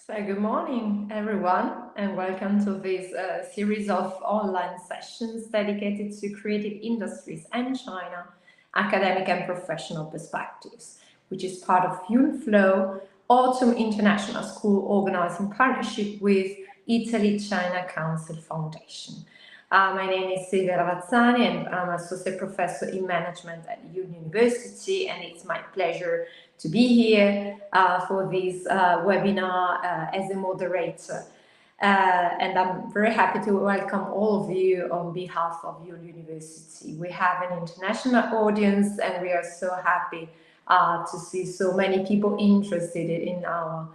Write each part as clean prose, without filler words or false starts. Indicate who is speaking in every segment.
Speaker 1: So, good morning, everyone, and welcome to this series of online sessions dedicated to creative industries and China, academic and professional perspectives, which is part of FuelFlow, Autumn International School organized in partnership with Italy-China Council Foundation. My name is Silvia Ravazzani, and I'm Associate Professor in Management at Yale University, and it's my pleasure to be here for this webinar as a moderator. And I'm very happy to welcome all of you on behalf of Yale University. We have an international audience, and we are so happy to see so many people interested in our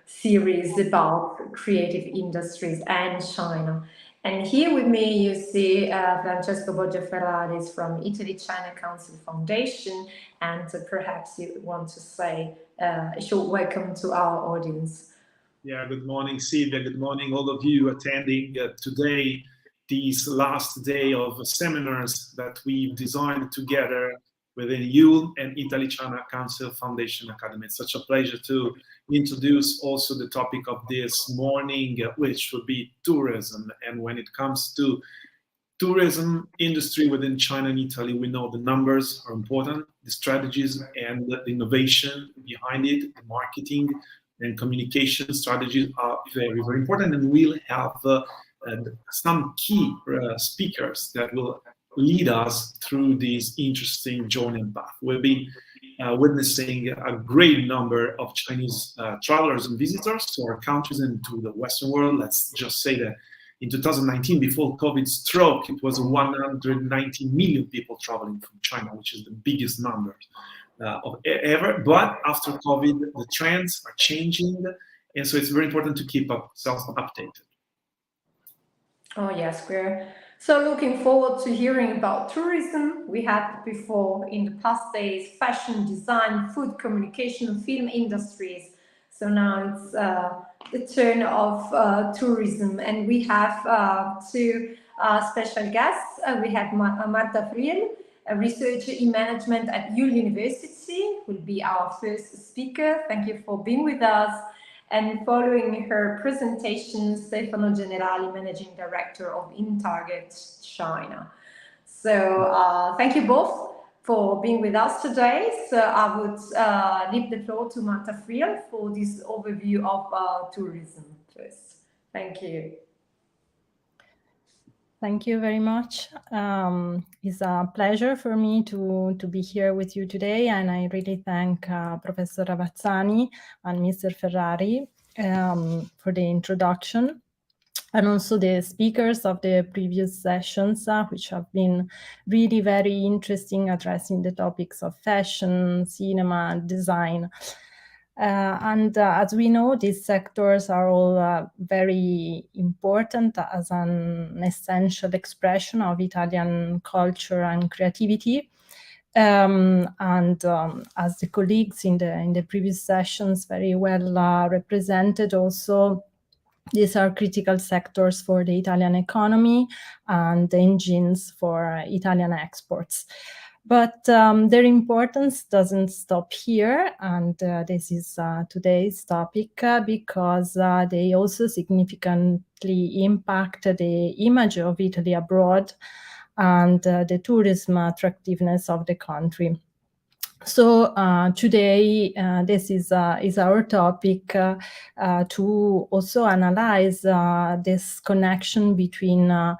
Speaker 1: series about creative industries and China. And here with me, you see Francesco Borgia Ferraris from Italy-China Council Foundation, and perhaps you want to say a short welcome to our audience.
Speaker 2: Yeah, good morning, Silvia. Good morning, all of you attending today, this last day of seminars that we've designed together within Yale and Italy-China Council Foundation Academy. It's such a pleasure to introduce also the topic of this morning, which would be tourism. And when it comes to tourism industry within China and Italy, we know the numbers are important, the strategies and the innovation behind it, the marketing and communication strategies are very, very important. And we'll have some key speakers that will lead us through this interesting journey and path. We'll be witnessing a great number of Chinese travelers and visitors to our countries and to the Western world. Let's just say that in 2019, before COVID struck, it was 190 million people traveling from China, which is the biggest number of ever. But after COVID, the trends are changing, and so it's very important to keep ourselves updated.
Speaker 1: Oh yes, we're so looking forward to hearing about tourism. We had before in the past days fashion, design, food, communication, film industries. So now it's the turn of tourism, and we have two special guests. We have Marta Friel, a researcher in management at Yale University, will be our first speaker. Thank you for being with us. And following her presentation, Stefano Generali, Managing Director of InTarget China. So thank you both for being with us today. So I would leave the floor to Marta Friel for this overview of tourism first. Thank you.
Speaker 3: Thank you very much. It's a pleasure for me to be here with you today, and I really thank Professor Ravazzani and Mr. Ferrari for the introduction, and also the speakers of the previous sessions, which have been really very interesting, addressing the topics of fashion, cinema, design. And as we know, these sectors are all very important as an essential expression of Italian culture and creativity. And as the colleagues in the previous sessions very well represented also, these are critical sectors for the Italian economy and engines for Italian exports. But their importance doesn't stop here, and this is today's topic because they also significantly impact the image of Italy abroad and the tourism attractiveness of the country. So today, this is our topic to also analyze this connection between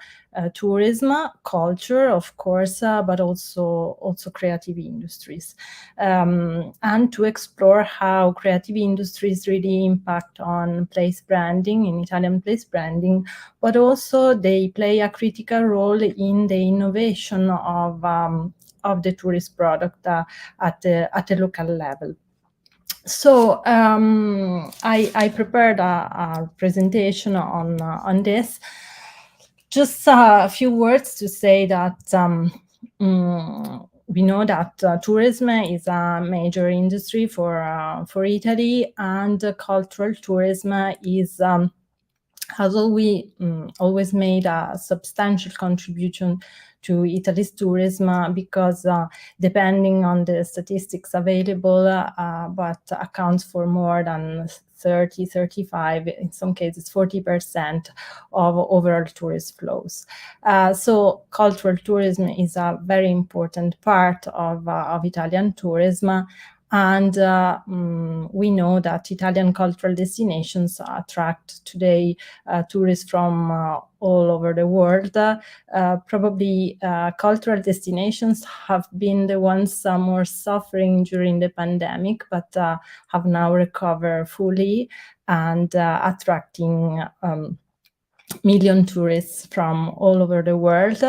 Speaker 3: tourism, culture, of course, but also creative industries, and to explore how creative industries really impact on place branding, in Italian place branding, but also they play a critical role in the innovation of the tourist product at the local level. So I prepared a presentation on this. Just a few words to say that we know that tourism is a major industry for Italy, and cultural tourism has always made a substantial contribution to Italy's tourism because depending on the statistics available, but accounts for more than 30, 35, in some cases 40% of overall tourist flows. So cultural tourism is a very important part of Italian tourism. And we know that Italian cultural destinations attract today tourists from all over the world. Probably cultural destinations have been the ones more suffering during the pandemic, but have now recovered fully and attracting million tourists from all over the world.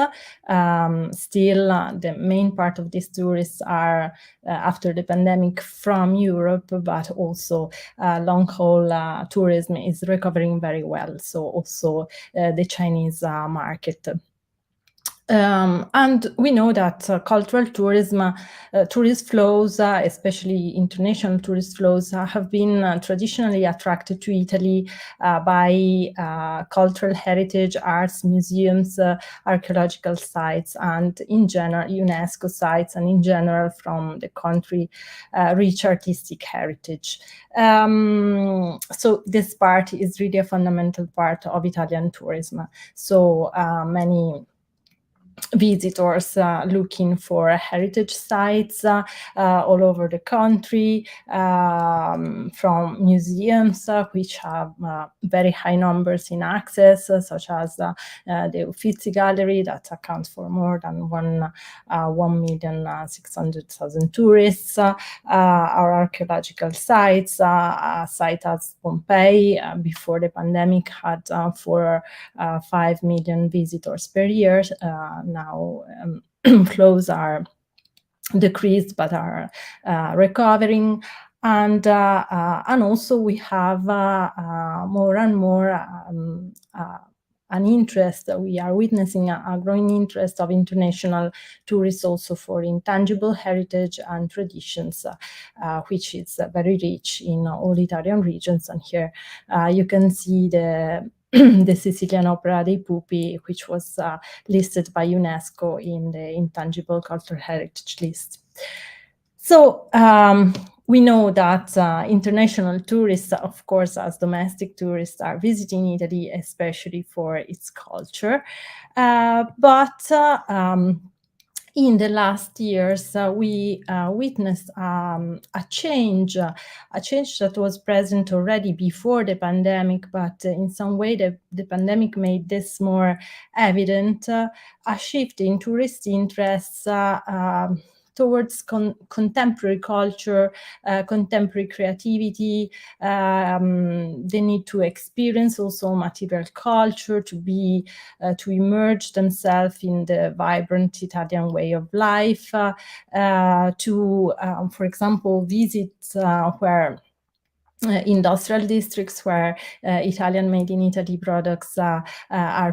Speaker 3: Still, the main part of these tourists are, after the pandemic, from Europe, but also long-haul tourism is recovering very well. So also the Chinese market. And we know that cultural tourism, tourist flows, especially international tourist flows, have been traditionally attracted to Italy by cultural heritage, arts, museums, archaeological sites, and in general, UNESCO sites, and in general from the country rich artistic heritage. So this part is really a fundamental part of Italian tourism. So many visitors looking for heritage sites all over the country, from museums which have very high numbers in access, such as the Uffizi Gallery, that accounts for more than 1,600,000 tourists, our archaeological sites, a site as Pompeii before the pandemic had 5 million visitors per year. Now flows are decreased but are recovering, and also we have more and more an interest. We are witnessing a growing interest of international tourists also for intangible heritage and traditions, which is very rich in all Italian regions. And here you can see the Sicilian Opera dei Pupi, which was listed by UNESCO in the Intangible Cultural Heritage list. So we know that international tourists, of course, as domestic tourists, are visiting Italy, especially for its culture. But in the last years, we witnessed a change that was present already before the pandemic, but in some way the pandemic made this more evident, a shift in tourist interests towards contemporary culture, contemporary creativity, the need to experience also material culture, to immerse themselves in the vibrant Italian way of life, to, for example, visit where industrial districts where Italian made in Italy products are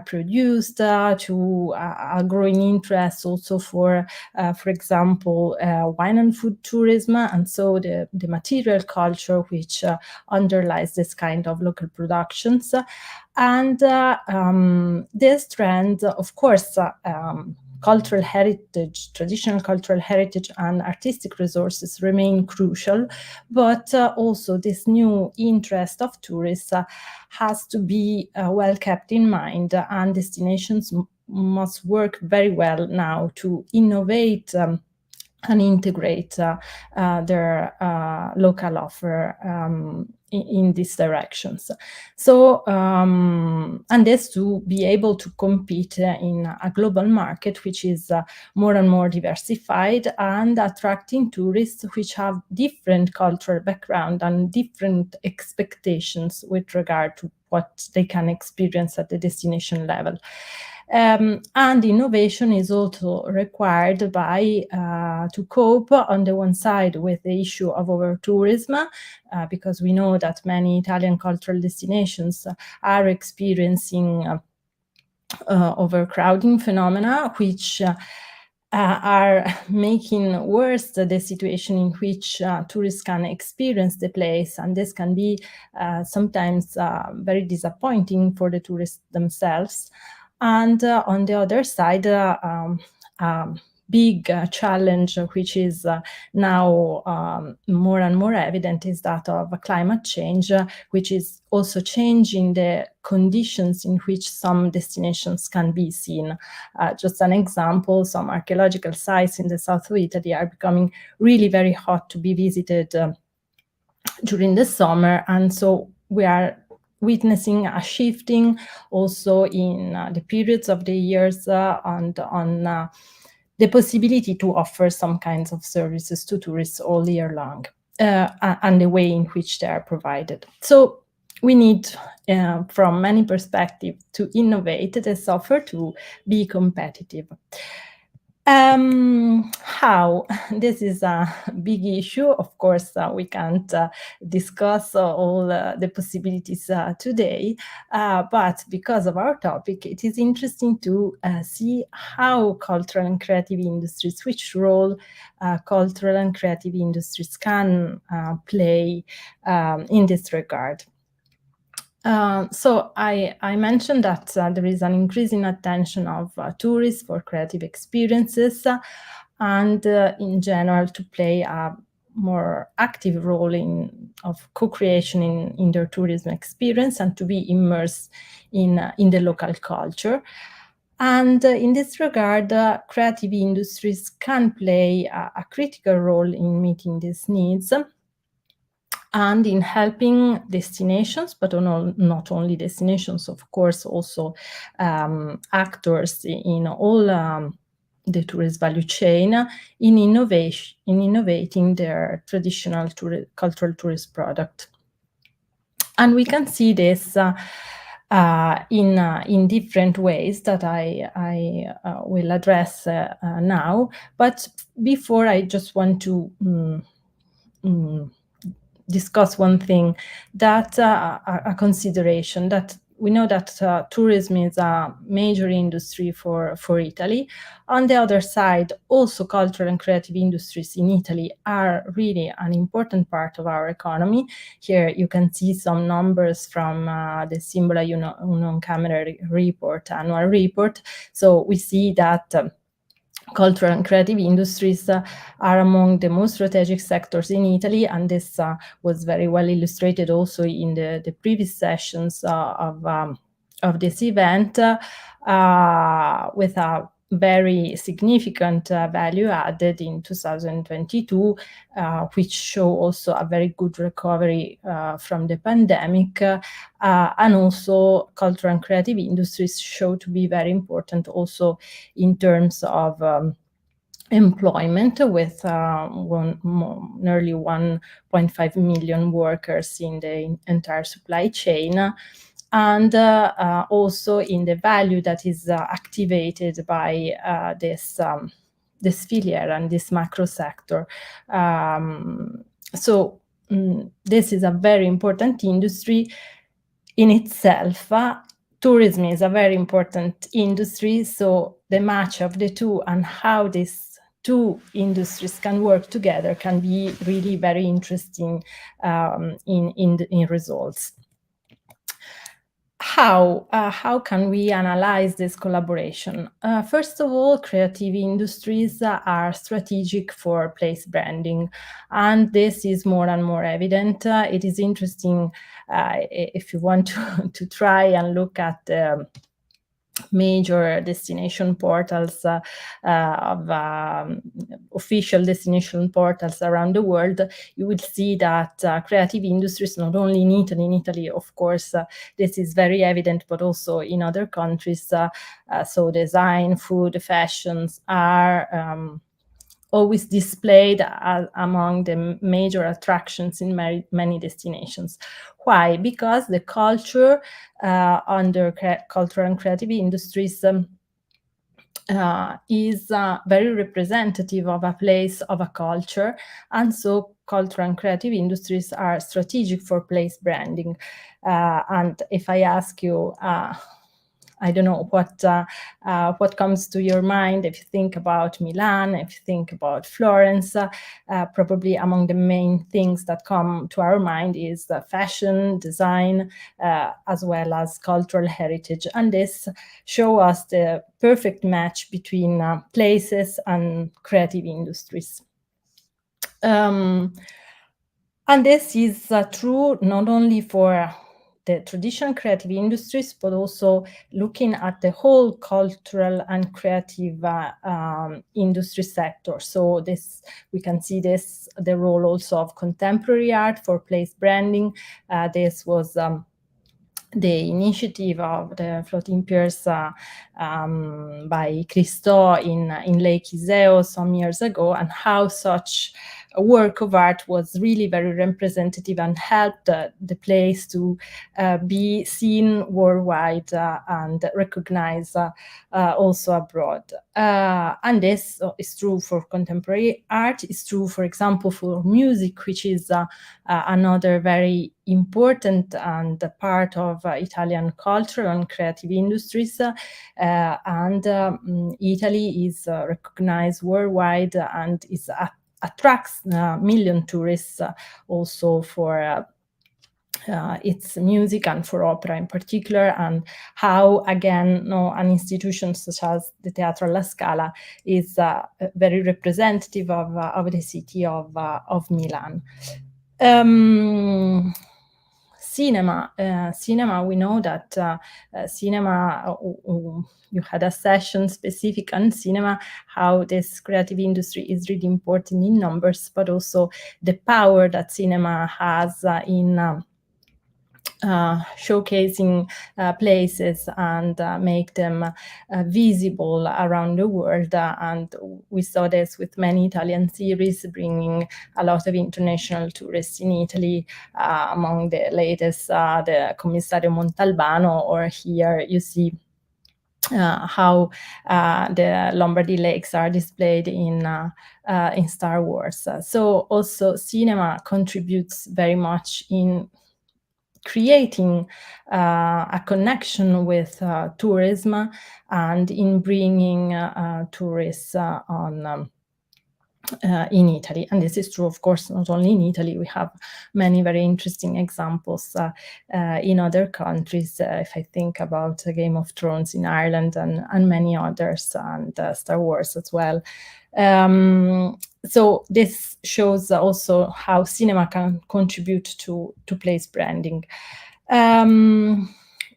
Speaker 3: produced, to a growing interest also for example, wine and food tourism, and so the material culture which underlies this kind of local productions. And this trend, of course, cultural heritage, traditional cultural heritage and artistic resources remain crucial, but also this new interest of tourists has to be well kept in mind, and destinations must work very well now to innovate and integrate their local offer in these directions. So, and this to be able to compete in a global market which is more and more diversified and attracting tourists which have different cultural background and different expectations with regard to what they can experience at the destination level. And innovation is also required by to cope on the one side with the issue of over-tourism, because we know that many Italian cultural destinations are experiencing overcrowding phenomena, which are making worse the situation in which tourists can experience the place, and this can be sometimes very disappointing for the tourists themselves. And on the other side, big challenge, which is now more and more evident, is that of climate change, which is also changing the conditions in which some destinations can be seen. Just an example, some archaeological sites in the south of Italy are becoming really very hot to be visited during the summer, and so we are witnessing a shifting also in the periods of the years and on the possibility to offer some kinds of services to tourists all year long, and the way in which they are provided. So we need, from many perspectives, to innovate the software to be competitive. How? This is a big issue. Of course, we can't discuss all the possibilities today, but because of our topic, it is interesting to see how cultural and creative industries, which role cultural and creative industries can play in this regard. So I mentioned that there is an increasing attention of tourists for creative experiences and in general to play a more active role of co-creation in their tourism experience and to be immersed in the local culture. And in this regard, creative industries can play a critical role in meeting these needs and in helping destinations, but not only destinations, of course, also actors in all the tourist value chain in innovating their traditional cultural tourist product. And we can see this in different ways that I will address now. But before, I just want to discuss one thing, that a consideration that we know that tourism is a major industry for Italy. On the other side, also cultural and creative industries in Italy are really an important part of our economy. Here you can see some numbers from the Symbola Unioncamere report, annual report. So we see that cultural and creative industries are among the most strategic sectors in Italy, and this was very well illustrated also in the previous sessions of this event, with a very significant value added in 2022, which show also a very good recovery from the pandemic, and also cultural and creative industries show to be very important also in terms of employment, with nearly 1.5 million workers in the entire supply chain, and also in the value that is activated by this filière and this macro sector. So this is a very important industry in itself. Tourism is a very important industry, so the match of the two and how these two industries can work together can be really very interesting in results. How can we analyze this collaboration? First of all, creative industries are strategic for place branding, and this is more and more evident. It is interesting if you want to try and look at major destination portals of official destination portals around the world, you will see that creative industries, not only in Italy, of course, this is very evident, but also in other countries. So design, food, fashions are always displayed among the major attractions in many destinations. Why? Because the culture under cultural and creative industries is very representative of a place, of a culture, and so cultural and creative industries are strategic for place branding. And if I ask you, I don't know what comes to your mind if you think about Milan, if you think about Florence. Probably among the main things that come to our mind is fashion, design, as well as cultural heritage. And this show us the perfect match between places and creative industries. And this is true not only for the traditional creative industries, but also looking at the whole cultural and creative industry sector. So this, we can see this, the role also of contemporary art for place branding. This was the initiative of the floating piers by Christo in Lake Iseo some years ago, and how such a work of art was really very representative and helped the place to be seen worldwide and recognized also abroad. And this is true for contemporary art. It's true, for example, for music, which is another very important and part of Italian culture and creative industries. Italy is recognized worldwide and is attracts million tourists also for its music and for opera in particular, and how, again, an institution such as the Teatro alla Scala is very representative of the city of Milan. Cinema, we know that cinema, you had a session specific on cinema, how this creative industry is really important in numbers, but also the power that cinema has in showcasing places and make them visible around the world. And we saw this with many Italian series, bringing a lot of international tourists in Italy. Among the latest, the Commissario Montalbano, or here you see how the Lombardy Lakes are displayed in Star Wars. So also cinema contributes very much in creating a connection with tourism and in bringing tourists on in Italy. And this is true, of course, not only in Italy. We have many very interesting examples in other countries. If I think about Game of Thrones in Ireland and many others, and Star Wars as well. So this shows also how cinema can contribute to place branding.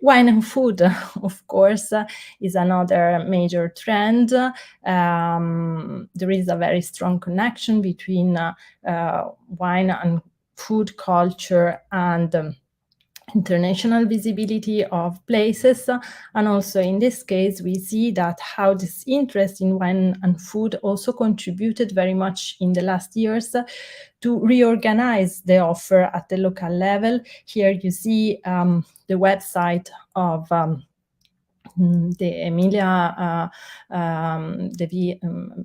Speaker 3: Wine and food, of course, is another major trend. There is a very strong connection between wine and food culture and international visibility of places. And also in this case, we see that how this interest in wine and food also contributed very much in the last years to reorganize the offer at the local level. Here you see the website of the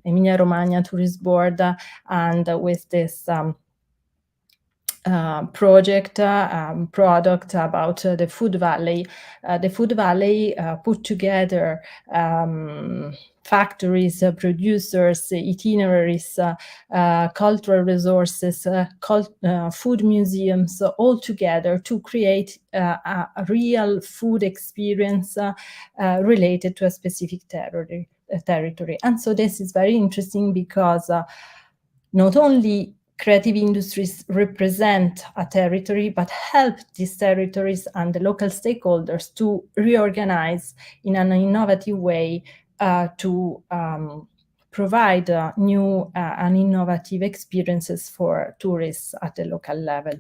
Speaker 3: Emilia-Romagna Tourist Board, and with this project product about the Food Valley. The Food Valley put together factories, producers, itineraries, cultural resources, food museums, all together to create a real food experience related to a specific territory. And so this is very interesting because not only creative industries represent a territory, but help these territories and the local stakeholders to reorganize in an innovative way to provide new and innovative experiences for tourists at the local level.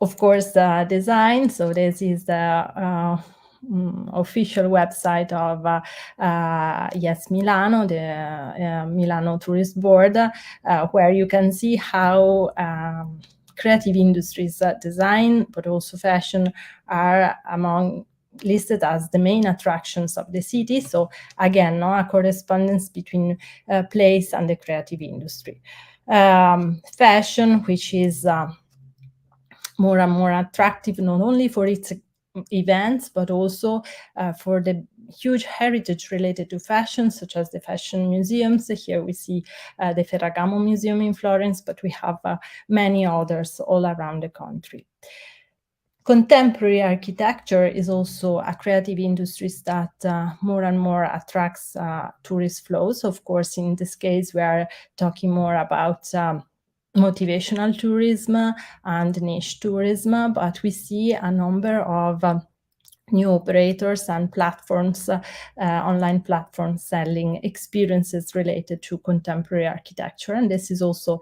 Speaker 3: Of course, design. So this is the official website of Yes Milano, the Milano Tourist Board, where you can see how creative industries, design, but also fashion, are listed as the main attractions of the city. So again, a correspondence between place and the creative industry. Fashion, which is more and more attractive, not only for its events, but also for the huge heritage related to fashion, such as the fashion museums. Here we see the Ferragamo Museum in Florence, but we have many others all around the country. Contemporary architecture is also a creative industry that more and more attracts tourist flows. Of course, in this case, we are talking more about motivational tourism and niche tourism, but we see a number of new operators and platforms, online platforms selling experiences related to contemporary architecture. And this is also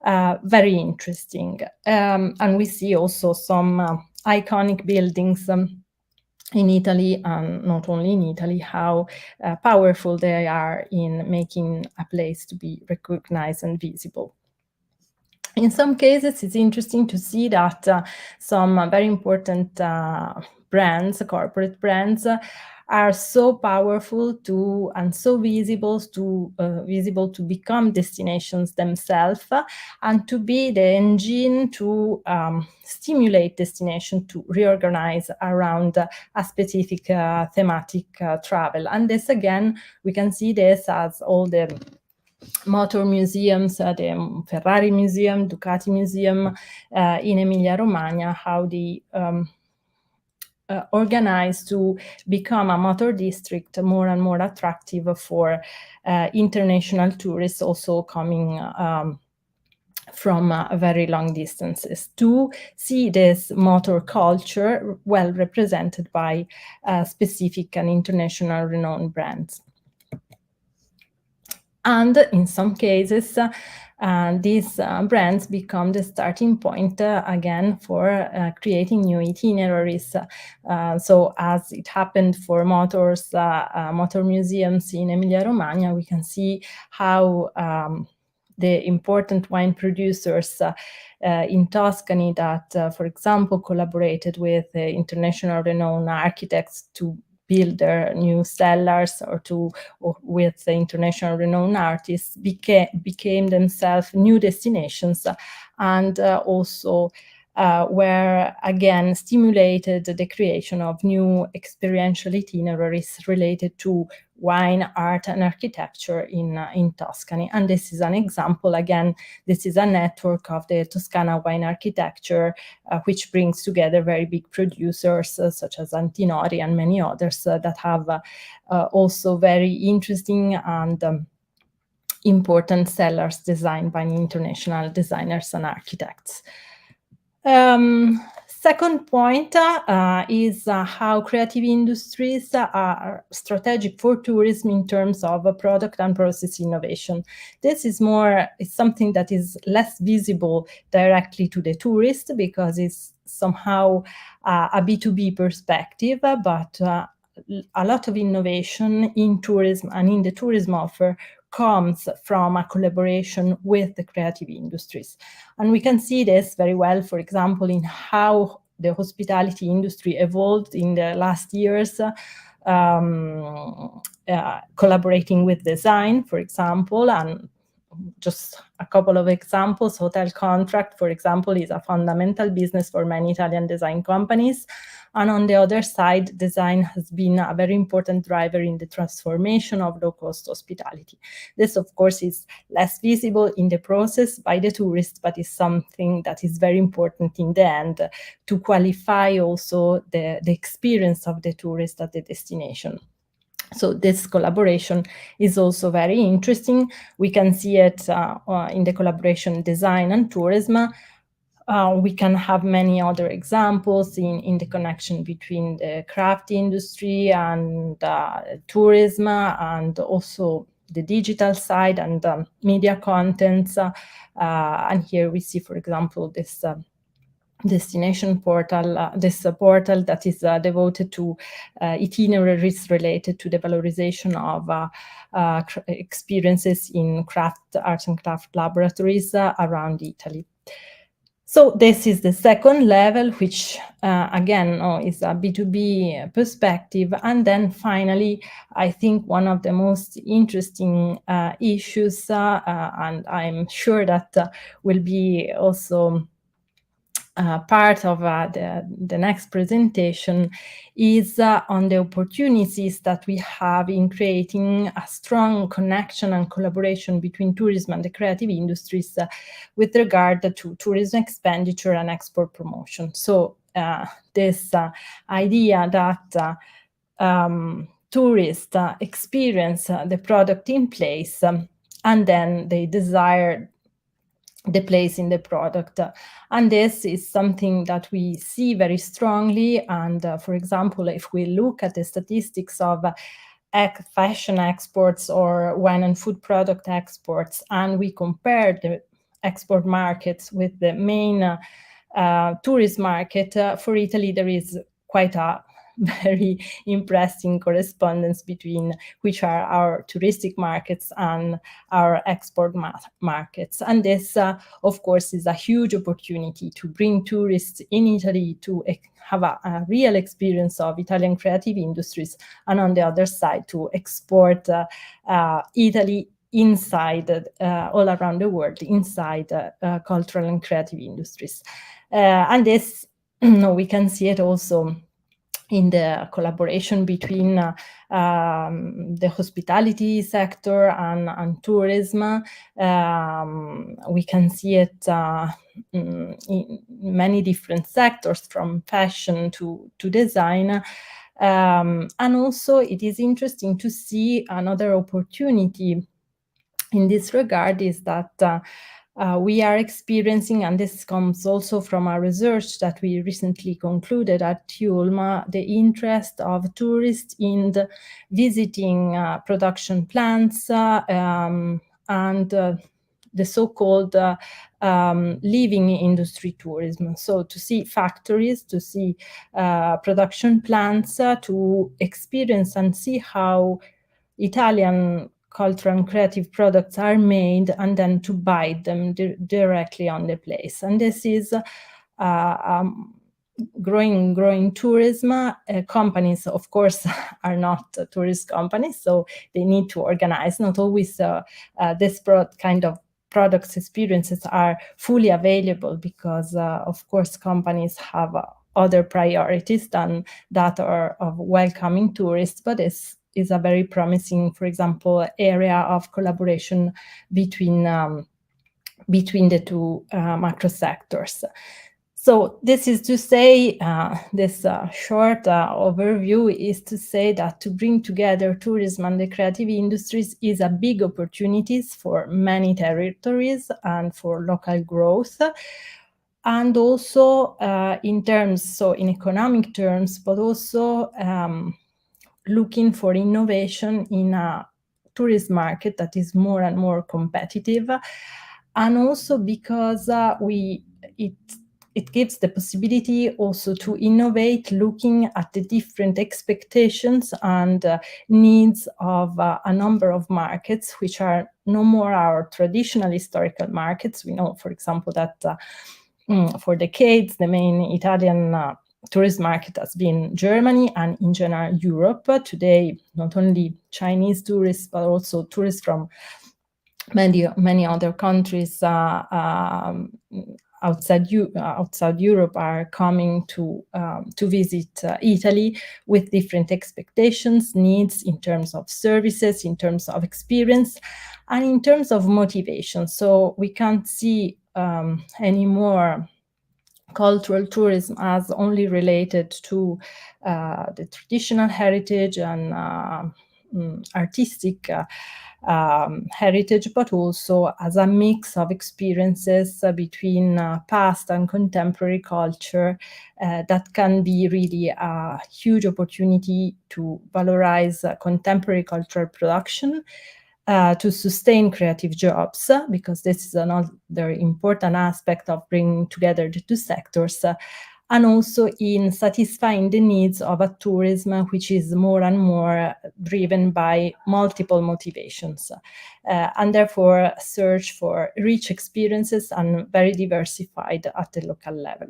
Speaker 3: very interesting. And we see also some iconic buildings in Italy, and not only in Italy, how powerful they are in making a place to be recognized and visible. In some cases, it's interesting to see that some very important brands, corporate brands, are so powerful and so visible to become destinations themselves, and to be the engine to stimulate destination to reorganize around a specific thematic travel. And this, again, we can see this as all the motor museums, the Ferrari Museum, Ducati Museum in Emilia-Romagna, how they organized to become a motor district more and more attractive for international tourists also coming from very long distances, to see this motor culture well represented by specific and international renowned brands. And in some cases, these brands become the starting point again for creating new itineraries. So as it happened for motor museums in Emilia-Romagna, we can see how the important wine producers in Tuscany that, for example, collaborated with international renowned architects to build their new cellars, or with the international renowned artists, became themselves new destinations, and also were again stimulated the creation of new experiential itineraries related to wine, art, and architecture in Tuscany. And this is an example. Again, this is a network of the Toscana wine architecture, which brings together very big producers such as Antinori and many others that have also very interesting and important cellars designed by international designers and architects. Second point is how creative industries are strategic for tourism in terms of product and process innovation. This is something that is less visible directly to the tourist, because it's somehow a B2B perspective, but a lot of innovation in tourism and in the tourism offer comes from a collaboration with the creative industries. And we can see this very well, for example, in how the hospitality industry evolved in the last years, collaborating with design, for example. And just a couple of examples: hotel contract, for example, is a fundamental business for many Italian design companies. And on the other side, design has been a very important driver in the transformation of low-cost hospitality. This, of course, is less visible in the process by the tourist, but is something that is very important in the end to qualify also the experience of the tourist at the destination. So this collaboration is also very interesting. We can see it in the collaboration design and tourism. We can have many other examples in the connection between the craft industry and tourism, and also the digital side and media contents. And here we see, for example, this destination portal, this portal that is devoted to itineraries related to the valorization of experiences in arts and craft laboratories around Italy. So this is the second level, which again is a B2B perspective. And then finally, I think one of the most interesting issues, and I'm sure that will be also part of the next presentation is on the opportunities that we have in creating a strong connection and collaboration between tourism and the creative industries with regard to tourism expenditure and export promotion. So this idea that tourists experience the product in place and then they desire the place in the product. And this is something that we see very strongly. And for example, if we look at the statistics of fashion exports or wine and food product exports, and we compare the export markets with the main tourist market, for Italy, there is quite a very impressive correspondence between which are our touristic markets and our export markets. And this, of course, is a huge opportunity to bring tourists in Italy to have a real experience of Italian creative industries, and on the other side, to export Italy inside, all around the world, inside cultural and creative industries. And this, we can see it also in the collaboration between the hospitality sector and tourism. We can see it in many different sectors, from fashion to design. And also it is interesting to see another opportunity in this regard is that we are experiencing, and this comes also from our research that we recently concluded at ULMA, the interest of tourists in visiting production plants and the so-called living industry tourism. So to see factories, to see production plants, to experience and see how Italian cultural and creative products are made, and then to buy them directly on the place. And this is growing tourism. Companies, of course, are not tourist companies, so they need to organize. Not always this kind of products experiences are fully available because, of course, companies have other priorities than that are of welcoming tourists, but it's is a very promising, for example, area of collaboration between the two macro sectors. So this is to say, this short overview is to say that to bring together tourism and the creative industries is a big opportunity for many territories and for local growth. And also in economic terms, but also looking for innovation in a tourist market that is more and more competitive, and also because it gives the possibility also to innovate, looking at the different expectations and needs of a number of markets, which are no more our traditional historical markets. We know, for example, that for decades, the main Italian tourist market has been Germany and in general Europe. Today, not only Chinese tourists, but also tourists from many other countries outside Europe are coming to visit Italy with different expectations, needs in terms of services, in terms of experience, and in terms of motivation. So we can't see anymore cultural tourism as only related to the traditional heritage and artistic heritage, but also as a mix of experiences between past and contemporary culture that can be really a huge opportunity to valorize contemporary cultural production, to sustain creative jobs, because this is another important aspect of bringing together the two sectors, and also in satisfying the needs of a tourism which is more and more driven by multiple motivations, and therefore search for rich experiences and very diversified at the local level.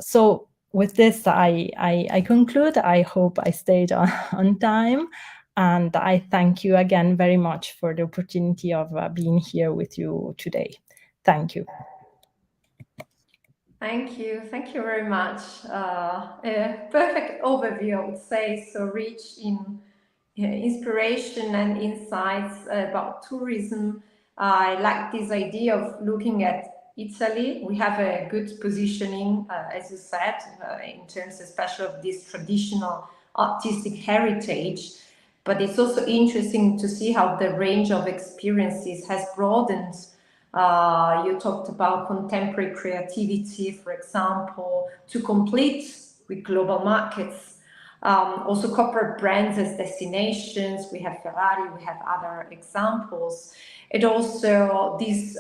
Speaker 3: So with this, I conclude. I hope I stayed on time. And I thank you again very much for the opportunity of being here with you today. Thank you.
Speaker 1: Thank you very much. A perfect overview, I would say, so rich in inspiration and insights about tourism. I like this idea of looking at Italy. We have a good positioning, as you said, in terms especially of this traditional artistic heritage. But it's also interesting to see how the range of experiences has broadened. You talked about contemporary creativity, for example, to complete with global markets. Also corporate brands as destinations. We have Ferrari, we have other examples. And also this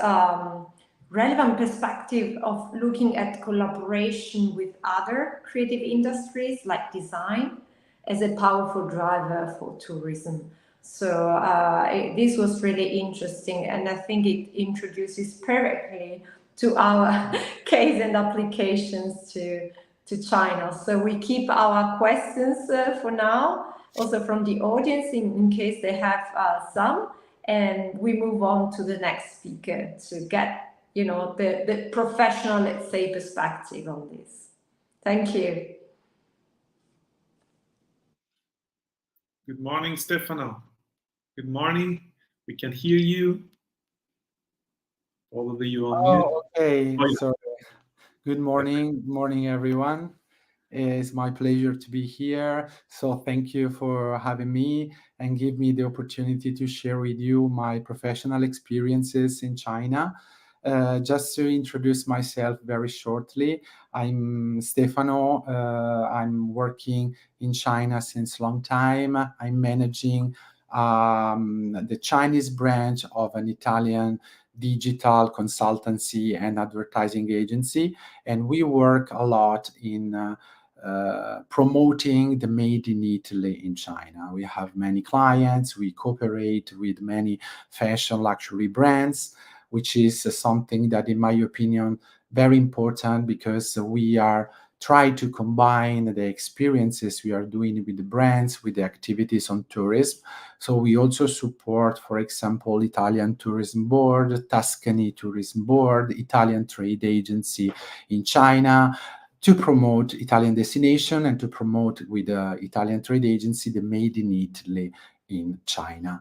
Speaker 1: relevant perspective of looking at collaboration with other creative industries like design as a powerful driver for tourism. So this was really interesting, and I think it introduces perfectly to our case and applications to China. So we keep our questions for now, also from the audience in case they have some, and we move on to the next speaker to get, you know, the professional, let's say, perspective on this. Thank you.
Speaker 2: Good morning, Stefano. Good morning. We can hear you. All of you on mute.
Speaker 4: Okay. So, good morning, everyone. It's my pleasure to be here. So thank you for having me and give me the opportunity to share with you my professional experiences in China. Just to introduce myself very shortly, I'm Stefano. I'm working in China since a long time. I'm managing the Chinese branch of an Italian digital consultancy and advertising agency, and we work a lot in promoting the made in Italy in China. We have many clients, we cooperate with many fashion luxury brands, which is something that, in my opinion, very important because we are trying to combine the experiences we are doing with the brands with the activities on tourism. So we also support, for example, Italian Tourism Board, Tuscany Tourism Board, Italian Trade Agency in China, to promote Italian destination and to promote with the Italian Trade Agency the Made in Italy in China.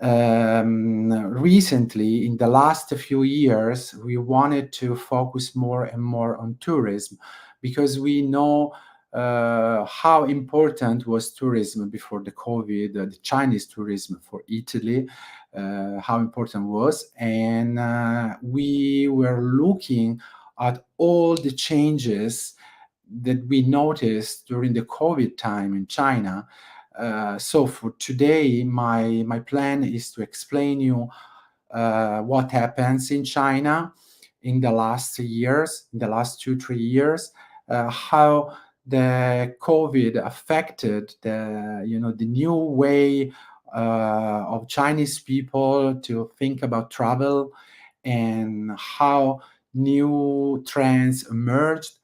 Speaker 4: Recently, in the last few years, we wanted to focus more and more on tourism because we know how important was tourism before the COVID, the Chinese tourism for Italy, how important was. And we were looking at all the changes that we noticed during the COVID time in China. So for today, my plan is to explain you what happens in China in the last years, in the last 2-3 years, how the COVID affected the new way of Chinese people to think about travel, and how new trends emerged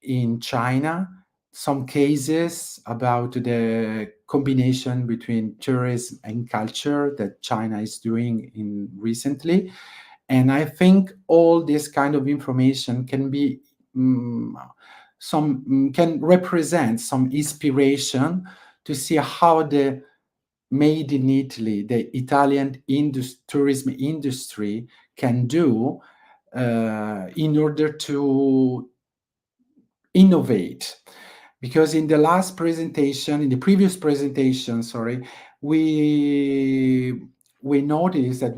Speaker 4: in China, some cases about the combination between tourism and culture that China is doing in recently. And I think all this kind of information can be can represent some inspiration to see how the made in Italy, the Italian tourism industry can do in order to innovate. Because in the previous presentation, we noticed that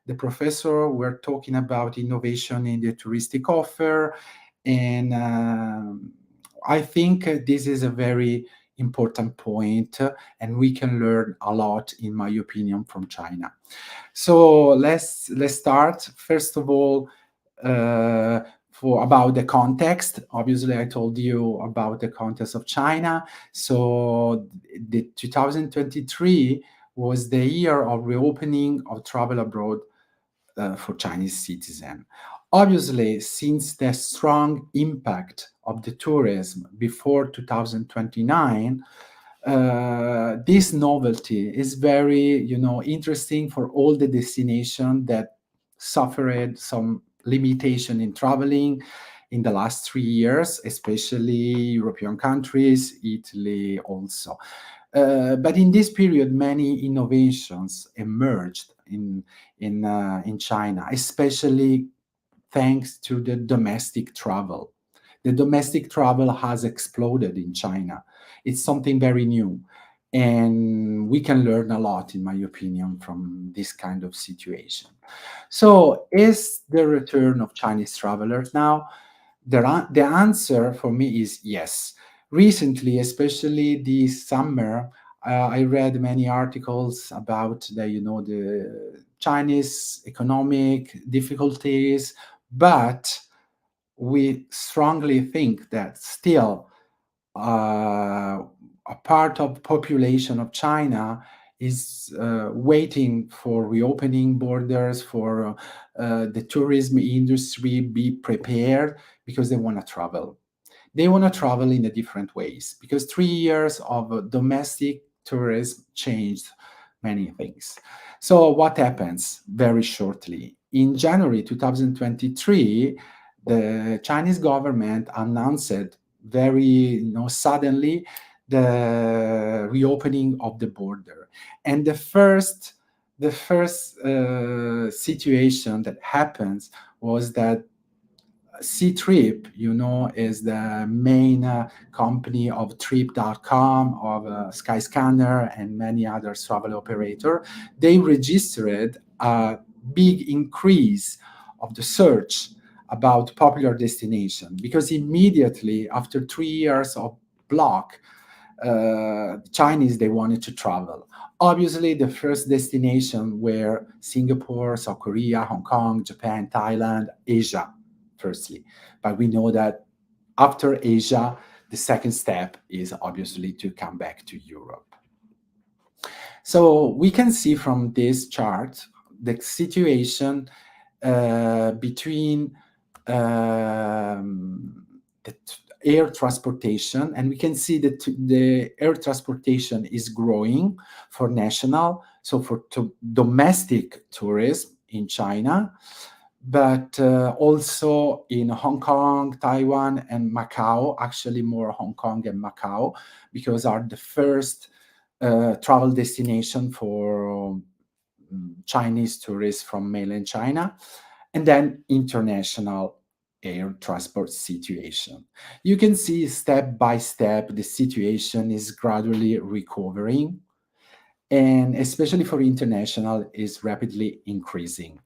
Speaker 4: the professor were talking about innovation in the touristic offer, and I think this is a very important point, and we can learn a lot, in my opinion, from China. So let's start. First of all, about the context. Obviously, I told you about the context of China. So the 2023 was the year of reopening of travel abroad for Chinese citizens. Obviously, since the strong impact of the tourism before 2029, this novelty is very, interesting for all the destinations that suffered some limitation in traveling in the last 3 years, especially European countries, Italy also. But in this period, many innovations emerged in China, especially thanks to the domestic travel. The domestic travel has exploded in China. It's something very new. And we can learn a lot, in my opinion, from this kind of situation. So, is the return of Chinese travelers now? The answer for me is yes. Recently, especially this summer, I read many articles about the Chinese economic difficulties, but we strongly think that still a part of population of China is waiting for reopening borders, for the tourism industry be prepared, because they want to travel. They want to travel in a different ways, because 3 years of domestic tourism changed many things. So what happens very shortly? In January 2023, the Chinese government announced very suddenly the reopening of the border. And the first situation that happens was that Ctrip, is the main company of Trip.com, of Skyscanner, and many other travel operator. They registered a big increase of the search about popular destination, because immediately after 3 years of block, Chinese, they wanted to travel. Obviously, the first destination were Singapore, South Korea, Hong Kong, Japan, Thailand, Asia, firstly. But we know that after Asia, the second step is obviously to come back to Europe. So we can see from this chart the situation between the air transportation, and we can see that the air transportation is growing for national, so for domestic tourism in China, but also in Hong Kong, Taiwan, and Macau, actually more Hong Kong and Macau, because are the first travel destination for Chinese tourists from mainland China, and then international air transport situation. You can see step by step the situation is gradually recovering, and especially for international is rapidly increasing,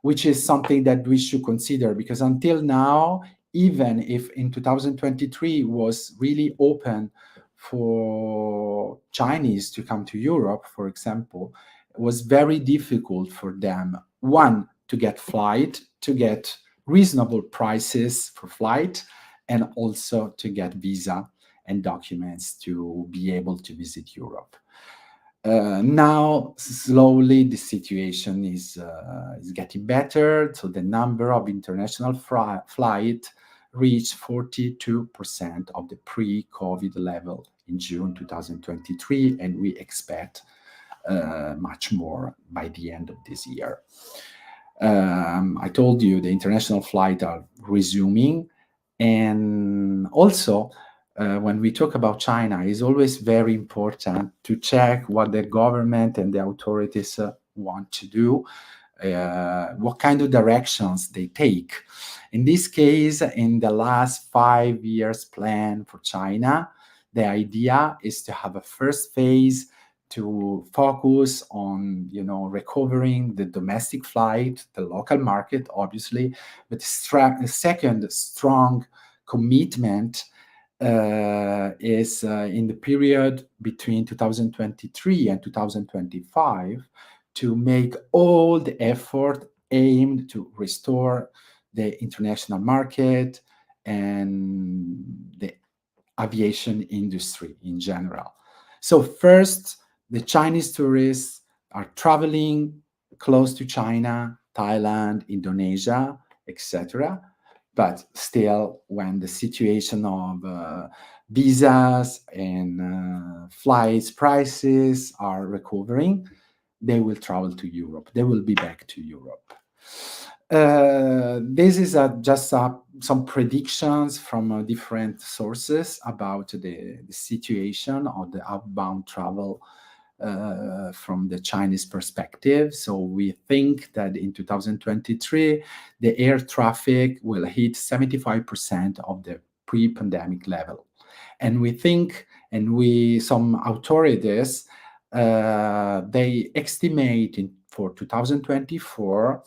Speaker 4: which is something that we should consider, because until now, even if in 2023 was really open for Chinese to come to Europe, for example, it was very difficult for them, one, to get flight, to get reasonable prices for flight, and also to get visa and documents to be able to visit Europe. Now, slowly, the situation is getting better. So the number of international flight reached 42% of the pre-COVID level in June 2023, and we expect much more by the end of this year. I told you the international flights are resuming, and also when we talk about China, it's always very important to check what the government and the authorities want to do, what kind of directions they take. In this case, in the last 5 years plan for China, the idea is to have a first phase to focus on, recovering the domestic flight, the local market, obviously, but a second strong commitment is in the period between 2023 and 2025 to make all the effort aimed to restore the international market and the aviation industry in general. So first, the Chinese tourists are traveling close to China, Thailand, Indonesia, etc. But still, when the situation of visas and flights prices are recovering, they will travel to Europe. They will be back to Europe. This is just some predictions from different sources about the situation of the outbound travel from the Chinese perspective. So we think that in 2023, the air traffic will hit 75% of the pre-pandemic level. And we think, some authorities, they estimate for 2024,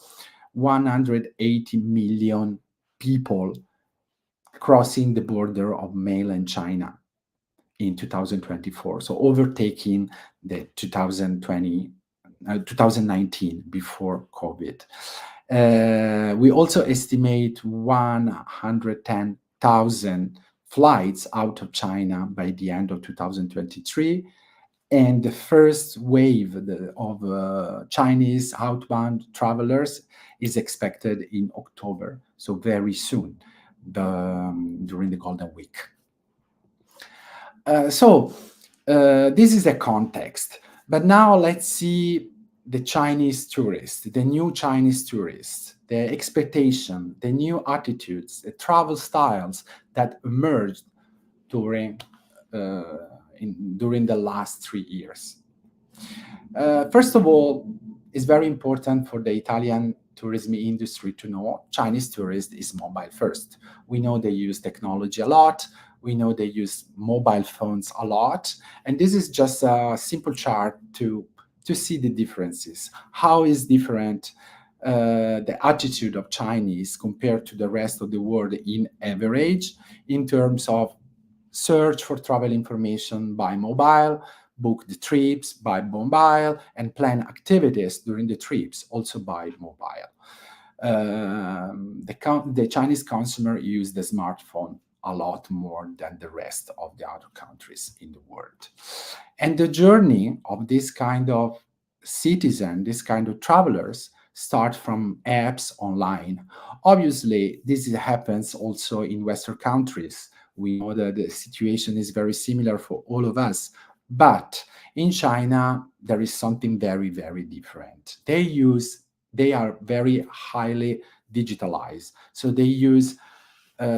Speaker 4: 180 million people crossing the border of mainland China in 2024, so overtaking the 2019 before COVID. We also estimate 110,000 flights out of China by the end of 2023. And the first wave of Chinese outbound travelers is expected in October, so very soon, during the Golden Week. This is the context. But now let's see the Chinese tourists, the new Chinese tourists, the expectation, the new attitudes, the travel styles that emerged during the last 3 years. First of all, it's very important for the Italian tourism industry to know Chinese tourist is mobile first. We know they use technology a lot. We know they use mobile phones a lot. And this is just a simple chart to see the differences. How is different the attitude of Chinese compared to the rest of the world in average in terms of search for travel information by mobile, book the trips by mobile, and plan activities during the trips also by mobile. The Chinese consumer use the smartphone a lot more than the rest of the other countries in the world. And the journey of this kind of citizen, this kind of travelers, start from apps online. Obviously, this happens also in Western countries. We know that the situation is very similar for all of us. But in China, there is something very, very different. They are very highly digitalized. So they use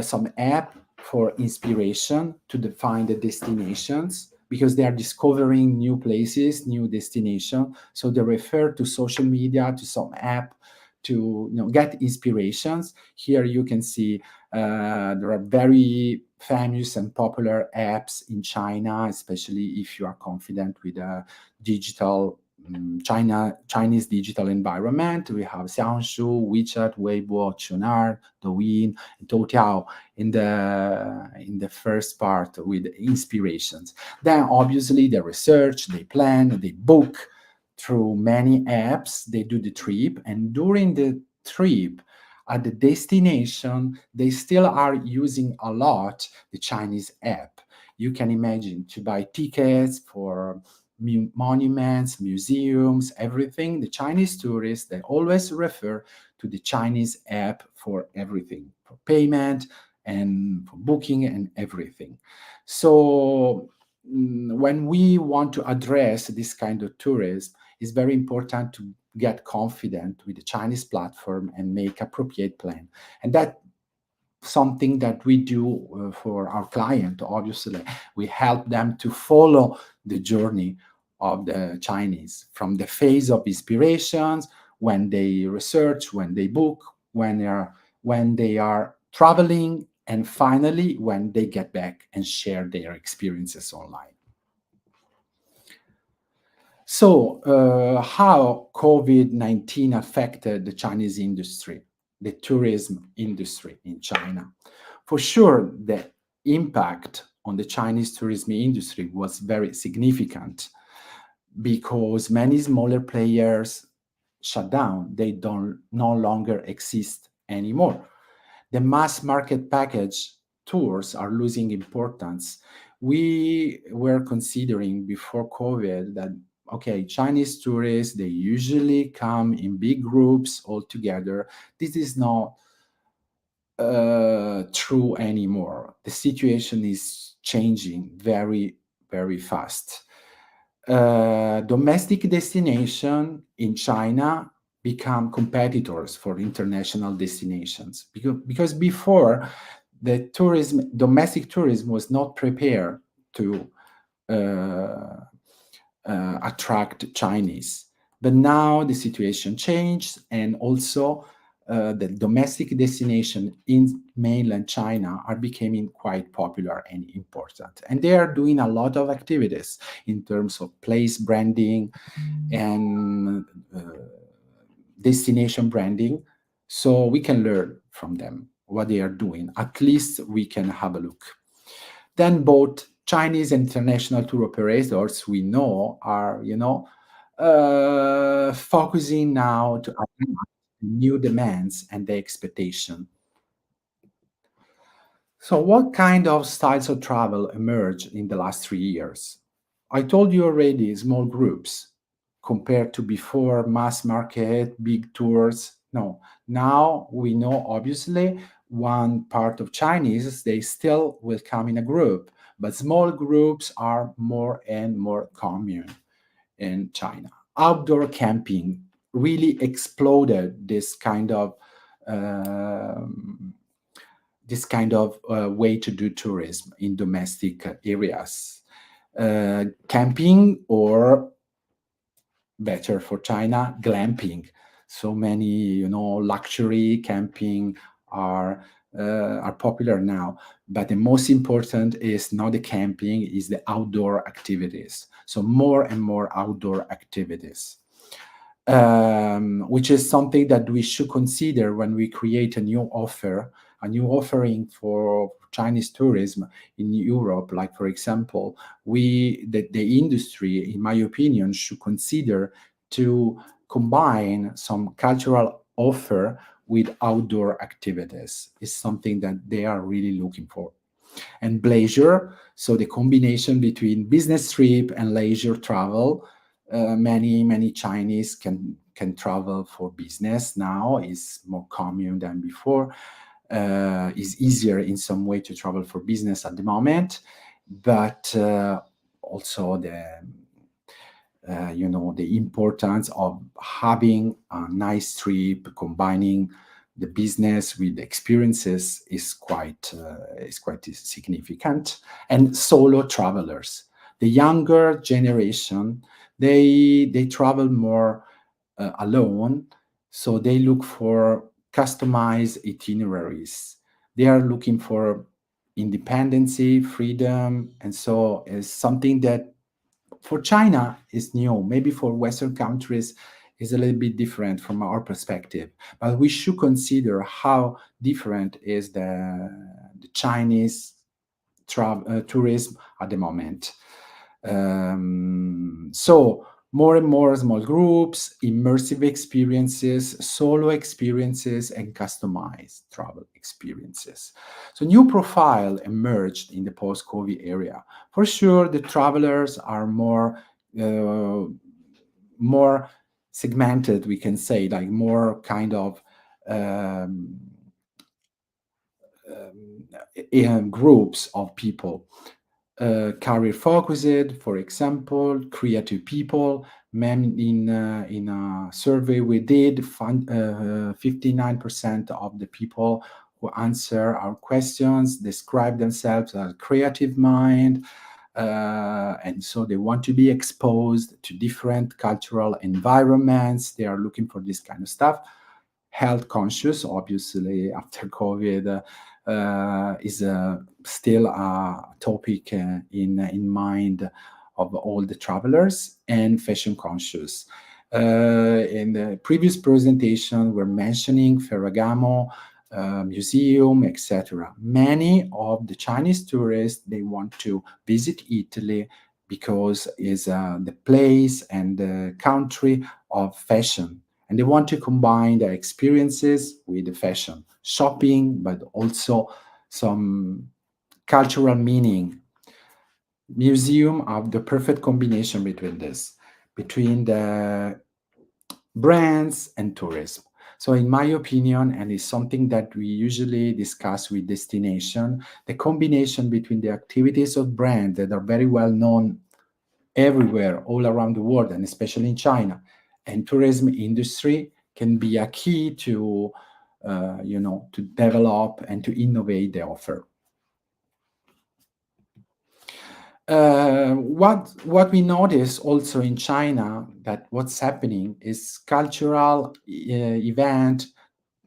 Speaker 4: some app for inspiration to define the destinations, because they are discovering new places, new destinations. So they refer to social media, to some app to get inspirations. Here you can see there are very famous and popular apps in China, especially if you are confident with a digital Chinese digital environment. We have Xiangshu, WeChat, Weibo, Qunar, Douyin, and Toutiao in the first part with inspirations. Then obviously they research, they plan, they book through many apps. They do the trip, and during the trip at the destination, they still are using a lot the Chinese app. You can imagine to buy tickets for monuments, museums, everything. The Chinese tourists, they always refer to the Chinese app for everything, for payment and for booking and everything. So when we want to address this kind of tourism, it's very important to get confident with the Chinese platform and make appropriate plan. And that's something that we do for our client. Obviously, we help them to follow the journey of the Chinese from the phase of inspirations, when they research, when they book, when they are traveling, and finally when they get back and share their experiences online. So how COVID-19 affected the Chinese industry, the tourism industry in China? For sure, the impact on the Chinese tourism industry was very significant, because many smaller players shut down. They no longer exist anymore. The mass market package tours are losing importance. We were considering before COVID that, okay, Chinese tourists, they usually come in big groups all together. This is not true anymore. The situation is changing very, very fast. Domestic destination in China become competitors for international destinations, because before, the domestic tourism was not prepared to attract Chinese. But now the situation changed, and also the domestic destination in mainland China are becoming quite popular and important. And they are doing a lot of activities in terms of place branding and destination branding. So we can learn from them what they are doing. At least we can have a look. Then both Chinese and international tour operators we know are, focusing now to adapt new demands and the expectation. So what kind of styles of travel emerged in the last 3 years? I told you already, small groups compared to before, mass market, big tours. No, now we know, obviously, one part of Chinese, they still will come in a group, but small groups are more and more common in China. Outdoor camping really exploded this kind of way to do tourism in domestic areas. Camping, or better for China, glamping. So many, luxury camping are popular now. But the most important is not the camping, is the outdoor activities. So more and more outdoor activities, which is something that we should consider when we create a new offering for Chinese tourism in Europe. Like, for example, the industry, in my opinion, should consider to combine some cultural offer with outdoor activities. Is something that they are really looking for. And leisure, so the combination between business trip and leisure travel. Many Chinese can travel for business now. Is more common than before. Is easier in some way to travel for business at the moment, but also the importance of having a nice trip, combining the business with the experiences is quite significant. And solo travelers, the younger generation, they travel more alone, so they look for customized itineraries. They are looking for independency, freedom, and so is something that for China is new. Maybe for Western countries is a little bit different from our perspective, but we should consider how different is the Chinese tourism at the moment. So more and more small groups, immersive experiences, solo experiences, and customized travel experiences. So new profile emerged in the post-COVID era. For sure, the travelers are more segmented, we can say, like more kind of groups of people. Career focused, for example, creative people. In a survey we did, 59% of the people who answer our questions describe themselves as creative mind, and so they want to be exposed to different cultural environments. They are looking for this kind of stuff. Health conscious, obviously, after COVID. Is still a topic in mind of all the travelers, and fashion conscious. In the previous presentation, we're mentioning Ferragamo museum, etc. Many of the Chinese tourists, they want to visit Italy because it's the place and the country of fashion. And they want to combine their experiences with the fashion, shopping, but also some cultural meaning. Museum have the perfect combination between the brands and tourism. So in my opinion, and it's something that we usually discuss with destination, the combination between the activities of brands that are very well known everywhere, all around the world, and especially in China, and tourism industry can be a key to, to develop and to innovate the offer. What we notice also in China, that what's happening is cultural event,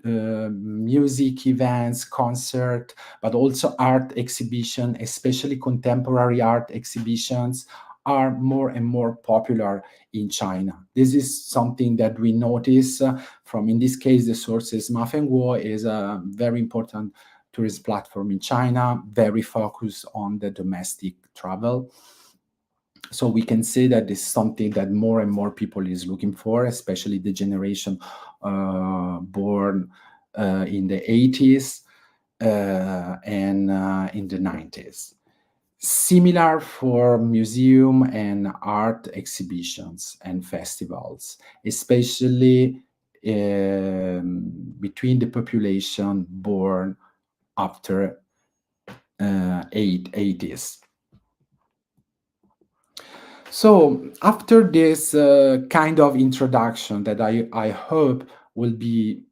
Speaker 4: music events, concert, but also art exhibition, especially contemporary art exhibitions, are more and more popular in China. This is something that we notice from, in this case, the sources. Mafengwo is a very important tourist platform in China, very focused on the domestic travel. So we can say that this is something that more and more people is looking for, especially the generation born in the 80s and in the 90s. Similar for museum and art exhibitions and festivals, especially between the population born after 80s. So after this kind of introduction that I hope will be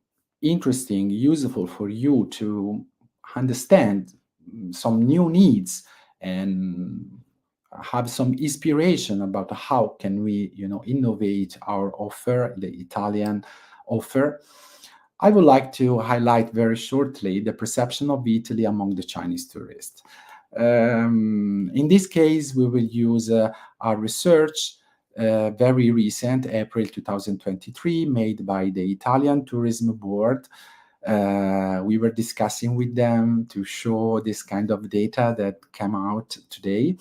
Speaker 4: interesting, useful for you to understand some new needs and have some inspiration about how can we, innovate our offer, the Italian offer, I would like to highlight very shortly the perception of Italy among the Chinese tourists. In this case, we will use our research, very recent, April 2023, made by the Italian Tourism Board. We were discussing with them to show this kind of data that came out today.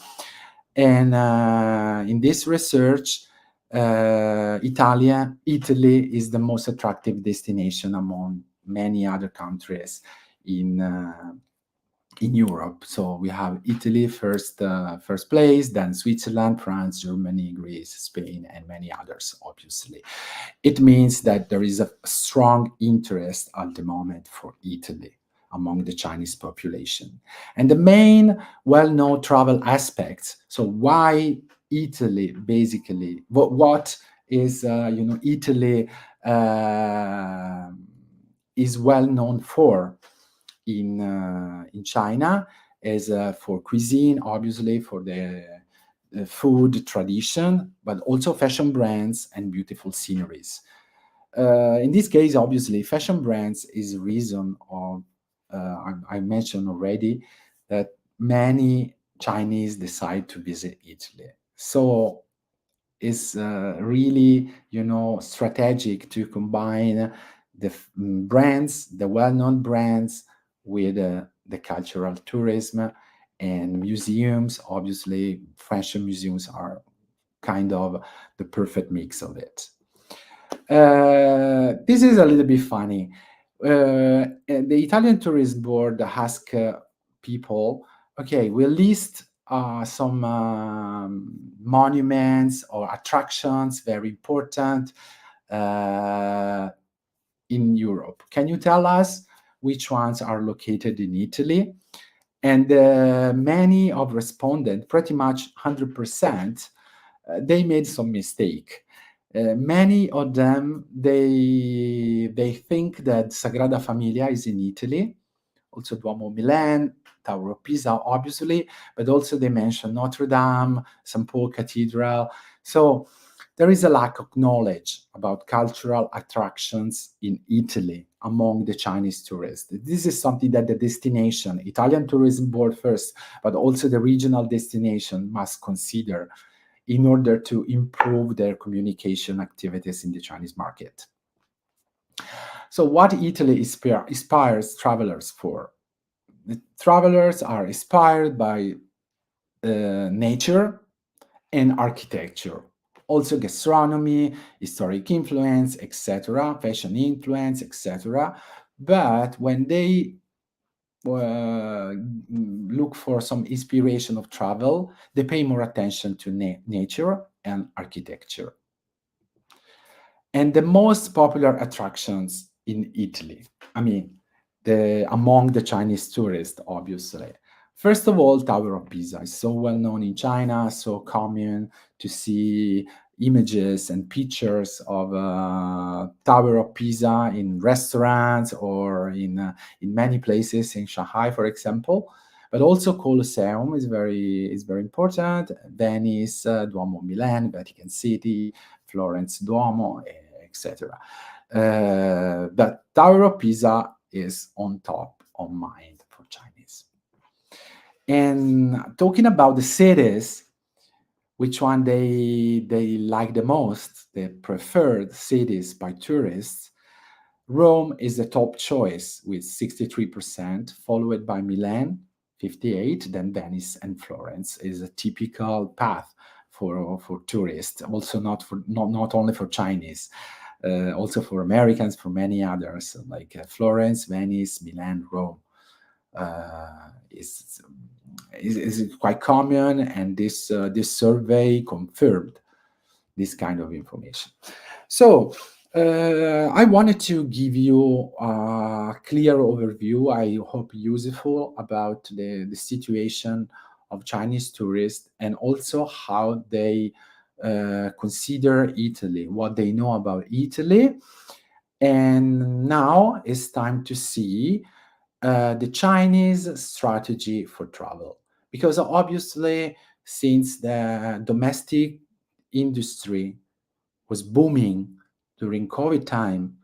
Speaker 4: And in this research, Italy is the most attractive destination among many other countries in Europe. So we have Italy first place, then Switzerland, France, Germany, Greece, Spain, and many others, obviously. It means that there is a strong interest at the moment for Italy among the Chinese population. And the main well-known travel aspects, so why Italy, basically, what is, Italy is well known for in China, as for cuisine, obviously, for the food tradition, but also fashion brands and beautiful sceneries. In this case, obviously, fashion brands is a reason of, I mentioned already, that many Chinese decide to visit Italy. So it's really, strategic to combine the brands, the well-known brands, with the cultural tourism and museums. Obviously, fashion museums are kind of the perfect mix of it. This is a little bit funny. The Italian Tourist Board asked people, okay, we'll list some monuments or attractions, very important, in Europe. Can you tell us which ones are located in Italy? And many of respondents, pretty much 100%, they made some mistake. Many of them, they think that Sagrada Familia is in Italy, also Duomo Milan, Tower of Pisa, obviously, but also they mention Notre Dame, St. Paul Cathedral. So there is a lack of knowledge about cultural attractions in Italy among the Chinese tourists. This is something that the destination, Italian Tourism Board first, but also the regional destination must consider in order to improve their communication activities in the Chinese market. So what Italy inspires travelers for? The travelers are inspired by nature and architecture, also gastronomy, historic influence, etc., fashion influence, etc. But when they look for some inspiration of travel, they pay more attention to nature and architecture. And the most popular attractions in Italy, among the Chinese tourists, obviously. First of all, Tower of Pisa is so well known in China, so common to see images and pictures of Tower of Pisa in restaurants or in many places in Shanghai, for example. But also Colosseum is very important. Venice, Duomo Milan, Vatican City, Florence Duomo, etc. But Tower of Pisa is on top of mind for Chinese. And talking about the cities, which one they like the most, the preferred cities by tourists, Rome is the top choice with 63%, followed by Milan, 58%, then Venice and Florence is a typical path for tourists, also not only for Chinese, also for Americans, for many others, like Florence, Venice, Milan, Rome. Is quite common, and this survey confirmed this kind of information. So I wanted to give you a clear overview, I hope useful, about the situation of Chinese tourists and also how they consider Italy, what they know about Italy. And now it's time to see the Chinese strategy for travel, because obviously since the domestic industry was booming during COVID time,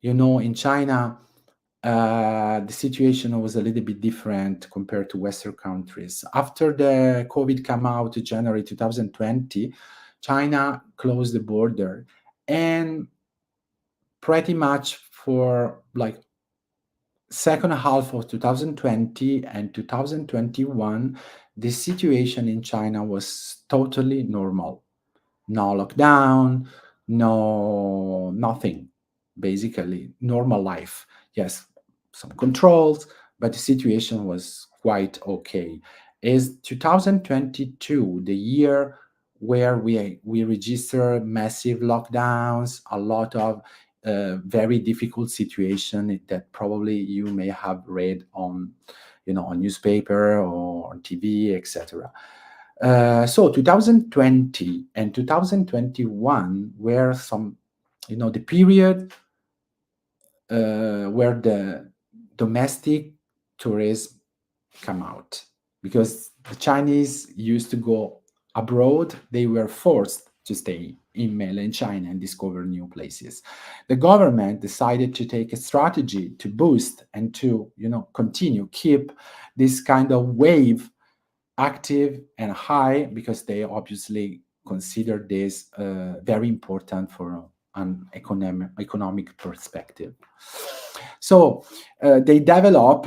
Speaker 4: in China, the situation was a little bit different compared to Western countries. After the COVID came out in January 2020, China closed the border, and pretty much for like second half of 2020 and 2021, the situation in China was totally normal. No lockdown, no nothing, basically normal life. Yes, some controls, but the situation was quite okay. Is 2022 the year where we register massive lockdowns, a lot of very difficult situation that probably you may have read on newspaper or on TV, etc. So 2020 and 2021 were some, the period where the domestic tourism come out, because the Chinese used to go abroad. They were forced to stay in mainland China and discover new places. The government decided to take a strategy to boost and to keep this kind of wave active and high, because they obviously consider this very important for an economic perspective. So they develop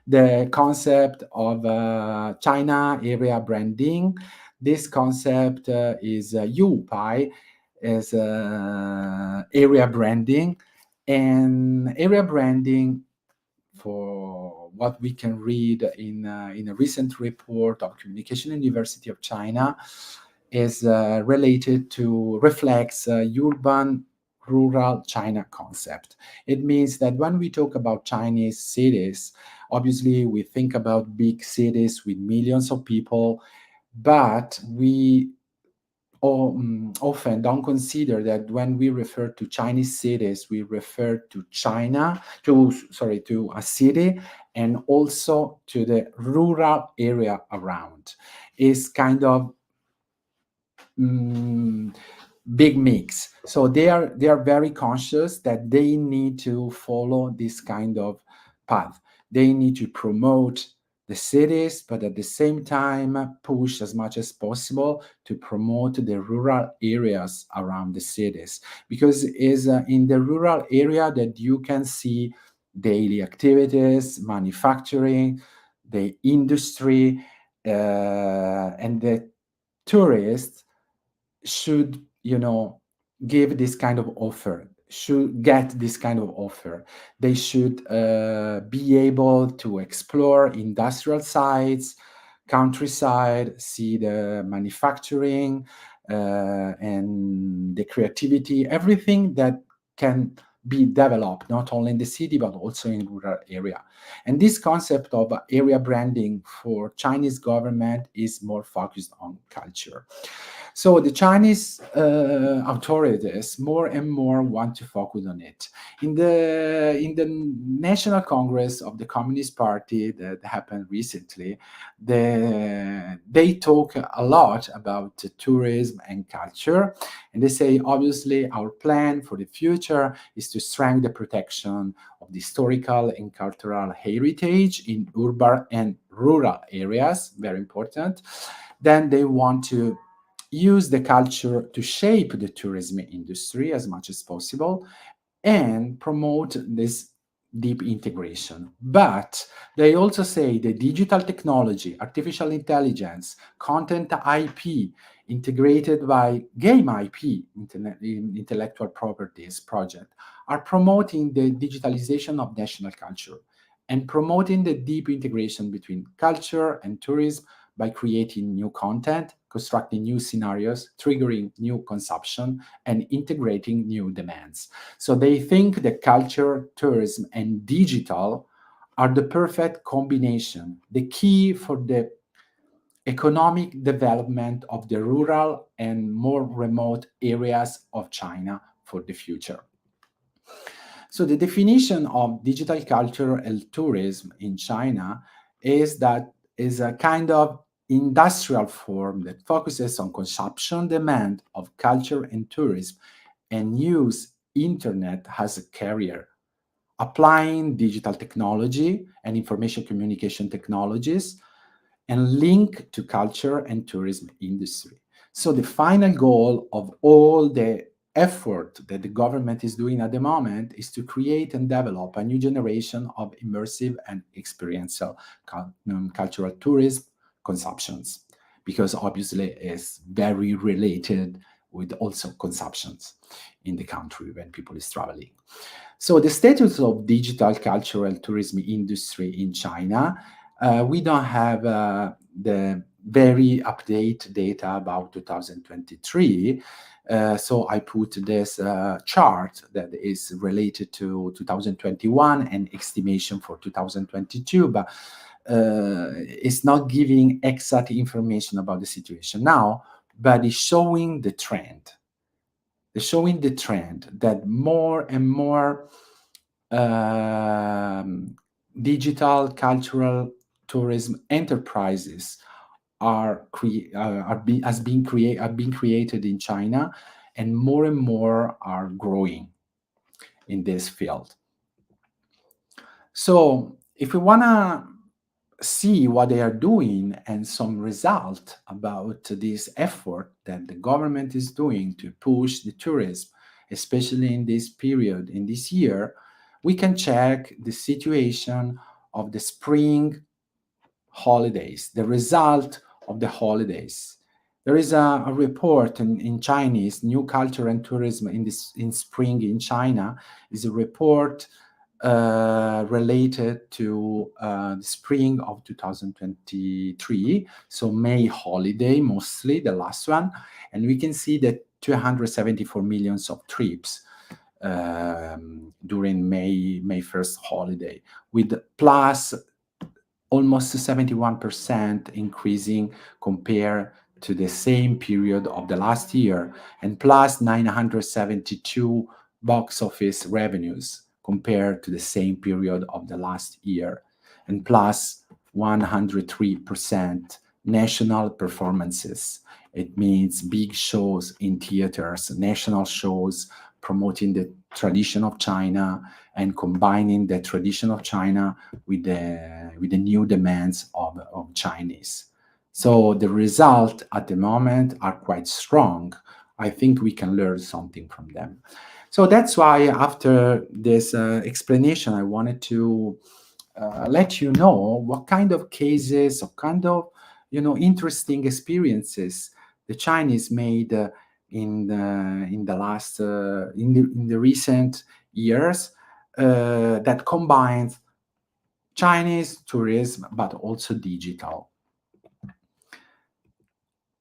Speaker 4: the concept of China area branding. This concept is UPI, is area branding. And area branding, for what we can read in a recent report of Communication University of China, is related to reflects urban rural China concept. It means that when we talk about Chinese cities, obviously we think about big cities with millions of people, but we often don't consider that when we refer to Chinese cities, we refer to to a city, and also to the rural area around. Is kind of big mix. So they are very conscious that they need to follow this kind of path. They need to promote the cities, but at the same time push as much as possible to promote the rural areas around the cities, because it is in the rural area that you can see daily activities, manufacturing, the industry, and the tourists should give this kind of offer, should get this kind of offer. They should be able to explore industrial sites, countryside, see the manufacturing and the creativity, everything that can be developed not only in the city but also in rural area. And this concept of area branding for Chinese government is more focused on culture. So the Chinese authorities more and more want to focus on it. In the National Congress of the Communist Party that happened recently, they talk a lot about tourism and culture, and they say obviously our plan for the future is to strengthen the protection of the historical and cultural heritage in urban and rural areas, very important. Then they want to use the culture to shape the tourism industry as much as possible and promote this deep integration. But they also say the digital technology, artificial intelligence, content IP, integrated by game IP, intellectual properties project, are promoting the digitalization of national culture and promoting the deep integration between culture and tourism by creating new content, constructing new scenarios, triggering new consumption, and integrating new demands. So they think that culture, tourism, and digital are the perfect combination, the key for the economic development of the rural and more remote areas of China for the future. So the definition of digital culture and tourism in China is a kind of industrial form that focuses on consumption demand of culture and tourism and use internet as a carrier, applying digital technology and information communication technologies and link to culture and tourism industry. So the final goal of all the effort that the government is doing at the moment is to create and develop a new generation of immersive and experiential cultural tourism consumptions, because obviously it's very related with also consumptions in the country when people is traveling. So the status of digital cultural tourism industry in China, we don't have the very updated data about 2023. So I put this chart that is related to 2021 and estimation for 2022, but it's not giving exact information about the situation now, but it's showing the trend. It's showing the trend that more and more digital cultural tourism enterprises are being created in China, and more are growing in this field. So if we want to see what they are doing and some result about this effort that the government is doing to push the tourism, especially in this period, in this year, we can check the situation of the spring holidays, the result of the holidays. There is a report in Chinese, New Culture and Tourism in Spring in China, is a report related to the spring of 2023, so May holiday, mostly the last one, and we can see that 274 millions of trips during May 1st holiday, with plus almost 71% increasing compared to the same period of the last year, and plus 972 box office revenues compared to the same period of the last year, and plus 103% national performances. It means big shows in theaters, national shows promoting the tradition of China and combining the tradition of China with the new demands of Chinese. So the result at the moment are quite strong. I think we can learn something from them. So that's why after this explanation, I wanted to let you know what kind of cases, what kind of interesting experiences the Chinese made in the recent years that combines Chinese tourism but also digital.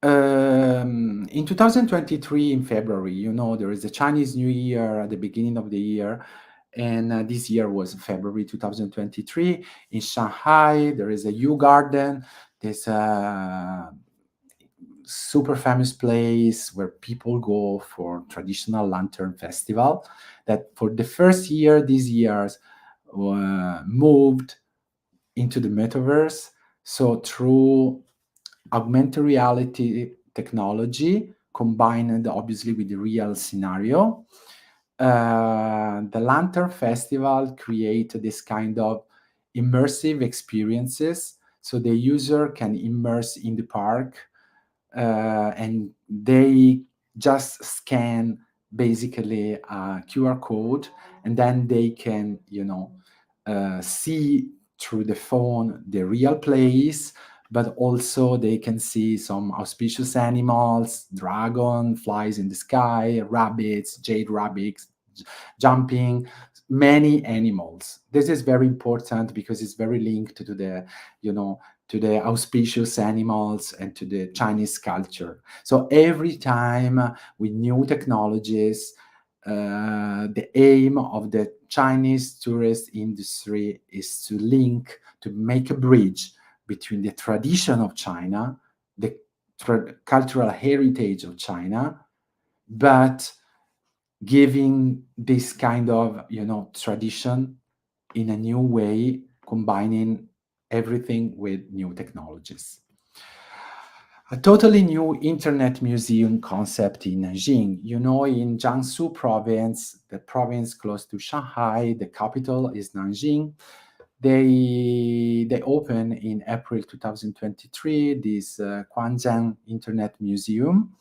Speaker 4: In 2023, in February, there is a Chinese New Year at the beginning of the year, and this year was February 2023. In Shanghai, there is a Yu Garden. There's super famous place where people go for traditional lantern festival that for the first year these years moved into the metaverse. So through augmented reality technology combined obviously with the real scenario, the Lantern Festival create this kind of immersive experiences. So the user can immerse in the park and they just scan basically a QR code, and then they can, see through the phone the real place, but also they can see some auspicious animals, dragon, flies in the sky, rabbits, jade rabbits, jumping, many animals. This is very important because it's very linked to the, to the auspicious animals and to the Chinese culture. So every time with new technologies, the aim of the Chinese tourist industry is to link, to make a bridge between the tradition of China, the cultural heritage of China, but giving this kind of, tradition in a new way, combining everything with new technologies. A totally new internet museum concept in Nanjing. In Jiangsu province, the province close to Shanghai, the capital is Nanjing. They opened in April 2023 this Quanzhang Internet Museum.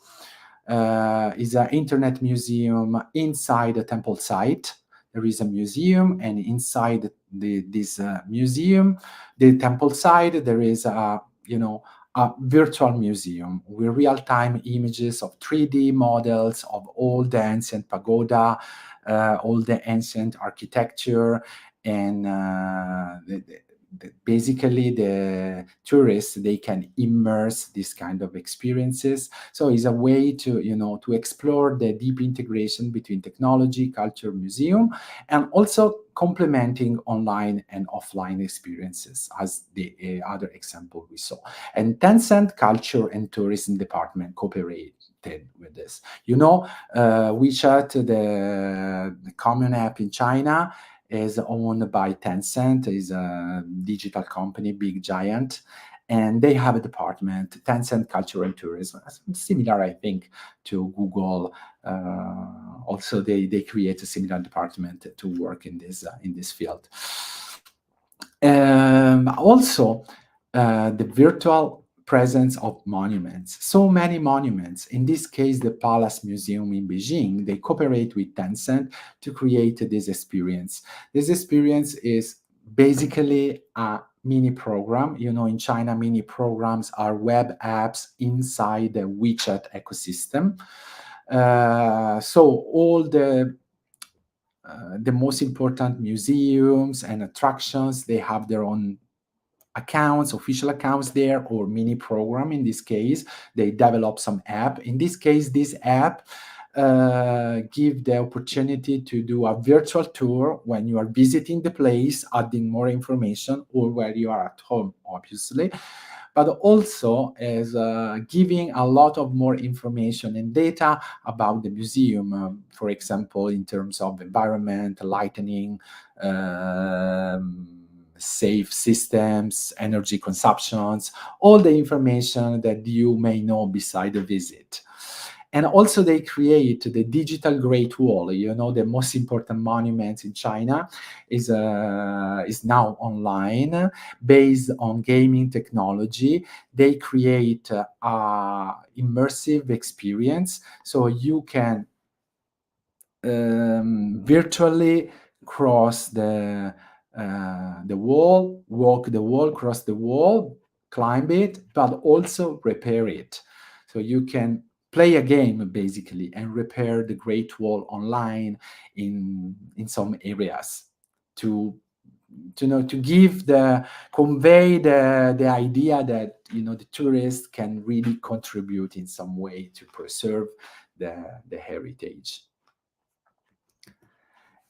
Speaker 4: Is an internet museum inside a temple site. There is a museum, and inside this museum, the temple site, there is a virtual museum with real-time images of 3D models of all the ancient pagoda, all the ancient architecture, and basically the tourists, they can immerse this kind of experiences. So it's a way to to explore the deep integration between technology, culture, museum, and also complementing online and offline experiences, as the other example we saw. And Tencent Culture and Tourism Department cooperated with this. WeChat, the common app in China, is owned by Tencent, is a digital company, big giant, and they have a department, Tencent Culture and Tourism, similar, I think, to Google. Also, they create a similar department to work in this field. Also, the virtual presence of monuments. So many monuments. In this case, the Palace Museum in Beijing, they cooperate with Tencent to create this experience. This experience is basically a mini program. In China, mini programs are web apps inside the WeChat ecosystem. So all the most important museums and attractions, they have their own accounts, official accounts there, or mini program. In this case, they develop some app. In this case, this app give the opportunity to do a virtual tour when you are visiting the place, adding more information, or where you are at home, obviously, but also as giving a lot of more information and data about the museum, for example, in terms of environment, lighting, safe systems, energy consumptions, all the information that you may know beside the visit. And also they create the digital Great Wall. The most important monument in China is now online, based on gaming technology. They create a immersive experience, so you can virtually cross the wall, walk the wall, cross the wall, climb it, but also repair it. So you can play a game basically and repair the Great Wall online in some areas to convey the idea that the tourists can really contribute in some way to preserve the heritage.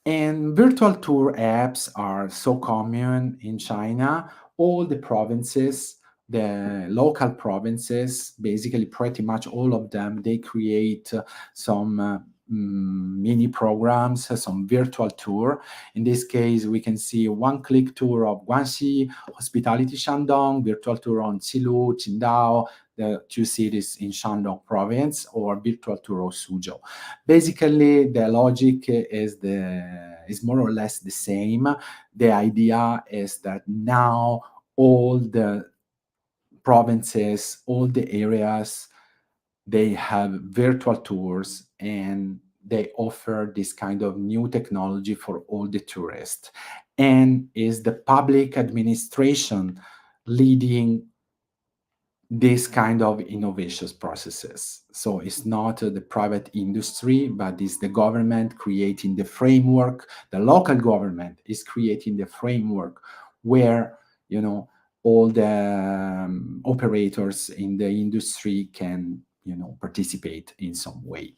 Speaker 4: And virtual tour apps are so common in China. All the provinces the local provinces, basically pretty much all of them, they create some mini programs, some virtual tour. In this case, we can see a one-click tour of Guangxi, Hospitality Shandong, virtual tour on Xilu, Qingdao, the two cities in Shandong province, or virtual tour of Suzhou. Basically, the logic is more or less the same. The idea is that now all the provinces, all the areas, they have virtual tours and they offer this kind of new technology for all the tourists. And is the public administration leading this kind of innovations processes. So it's not the private industry, but it's the government creating the framework. The local government is creating the framework where, all the operators in the industry can, participate in some way.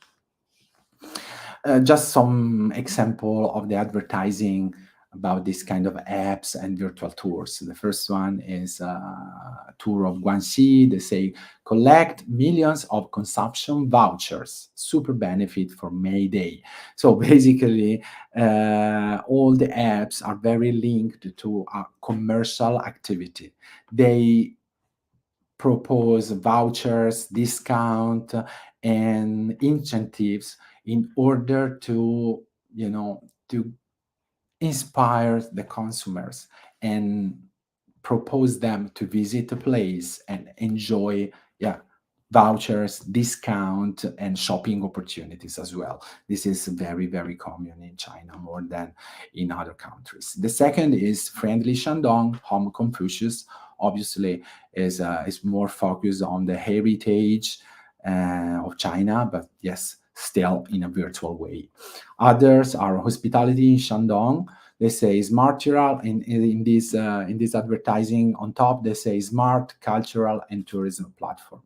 Speaker 4: Just some example of the advertising about this kind of apps and virtual tours. The first one is a tour of Guangxi. They say, collect millions of consumption vouchers, super benefit for May Day. So basically, all the apps are very linked to a commercial activity. They propose vouchers, discount, and incentives in order to, to inspire the consumers and propose them to visit a place and enjoy vouchers, discount, and shopping opportunities as well. This is very, very common in China, more than in other countries. The second is Friendly Shandong, Home Confucius. Obviously is more focused on the heritage of China, but yes, still in a virtual way. Others are Hospitality in Shandong. They say smart rural in this advertising. On top, they say smart cultural and tourism platform,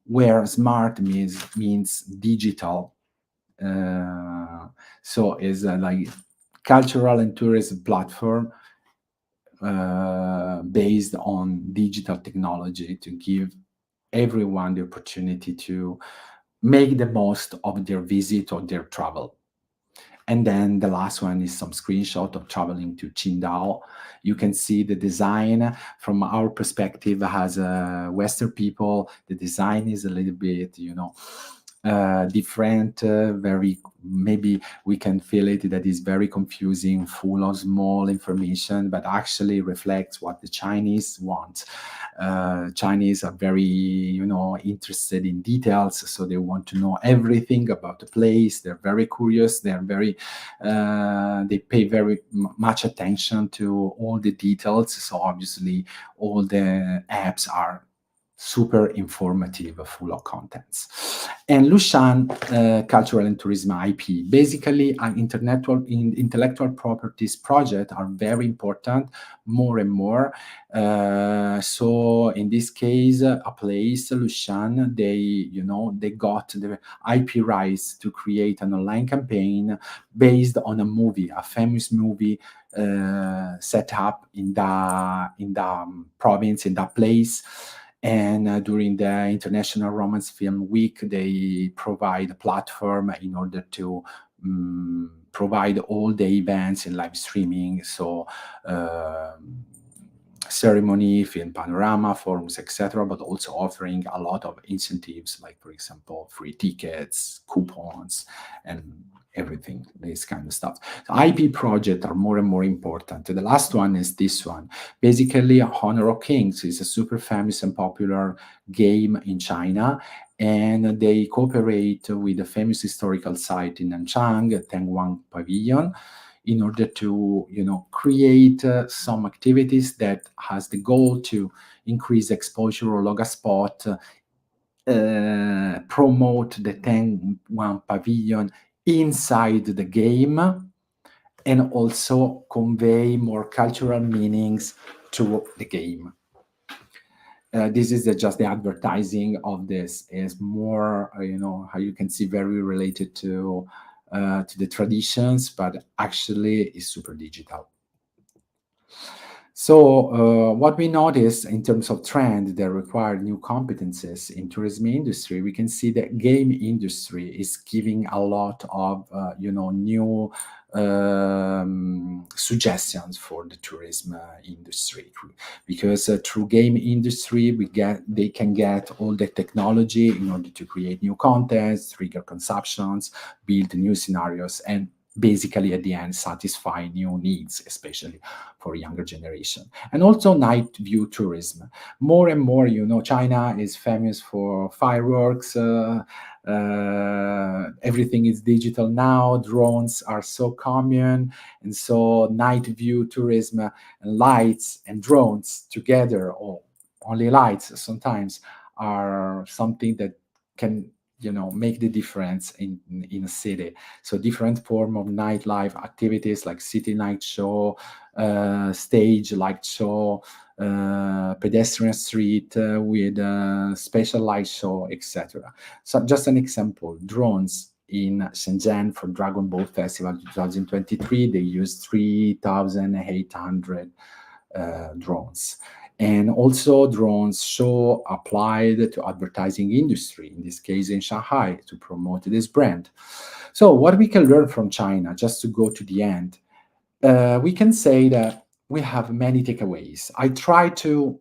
Speaker 4: where smart means digital. So is like cultural and tourism platform based on digital technology to give everyone the opportunity to make the most of their visit or their travel. And then the last one is some screenshot of traveling to Qingdao. You can see the design from our perspective as Western people. The design is a little bit, different, very, maybe we can feel it that is very confusing, full of small information, but actually reflects what the Chinese want. Chinese are very, interested in details, so they want to know everything about the place. They're very curious. They're very, they pay very much attention to all the details. So obviously, all the apps are super informative, full of contents. And Lushan Cultural and Tourism IP, basically intellectual properties project are very important, more and more. So in this case, a place, Lushan, they got the IP rights to create an online campaign based on a movie, a famous movie set up in the province, in that place. And during the International Romance Film Week, they provide a platform in order to provide all the events in live streaming. So ceremony, film panorama, forums, etc., but also offering a lot of incentives, like, for example, free tickets, coupons, and everything, this kind of stuff. So IP projects are more and more important. The last one is this one. Basically, Honor of Kings is a super famous and popular game in China, and they cooperate with a famous historical site in Nanchang, Tengwang Pavilion, in order to, create some activities that has the goal to increase exposure or loga spot, promote the Tengwang Pavilion inside the game, and also convey more cultural meanings to the game. This is just the advertising of this. Is more, how you can see, very related to the traditions, but actually is super digital. So what we notice in terms of trend that require new competences in tourism industry, we can see that game industry is giving a lot of new suggestions for the tourism industry, because through game industry they can get all the technology in order to create new contents, trigger consumptions, build new scenarios, and basically at the end satisfy new needs, especially for younger generation. And also night view tourism. More and more, China is famous for fireworks. Everything is digital now. Drones are so common, and so night view tourism and lights and drones together, or only lights sometimes, are something that can make the difference in a city. So different form of nightlife activities like city night show, stage light show, pedestrian street with special light show, etc. So just an example, drones in Shenzhen for Dragon Ball Festival 2023, they used 3,800 drones. And also drones show applied to advertising industry, in this case in Shanghai, to promote this brand. So what we can learn from China, just to go to the end, we can say that we have many takeaways. I try to,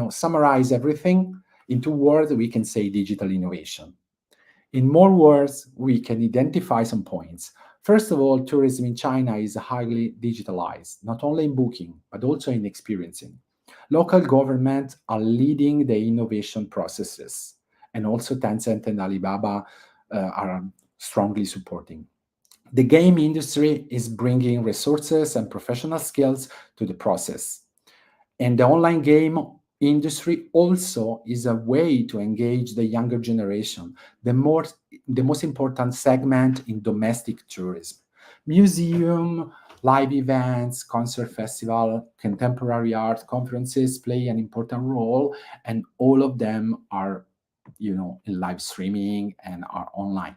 Speaker 4: summarize everything into words. We can say digital innovation. In more words, we can identify some points. First of all, tourism in China is highly digitalized, not only in booking, but also in experiencing. Local governments are leading the innovation processes, and also Tencent and Alibaba are strongly supporting. The game industry is bringing resources and professional skills to the process. And the online game industry also is a way to engage the younger generation, the most important segment in domestic tourism. Museum, live events, concert festival, contemporary art conferences play an important role, and all of them are, in live streaming and are online.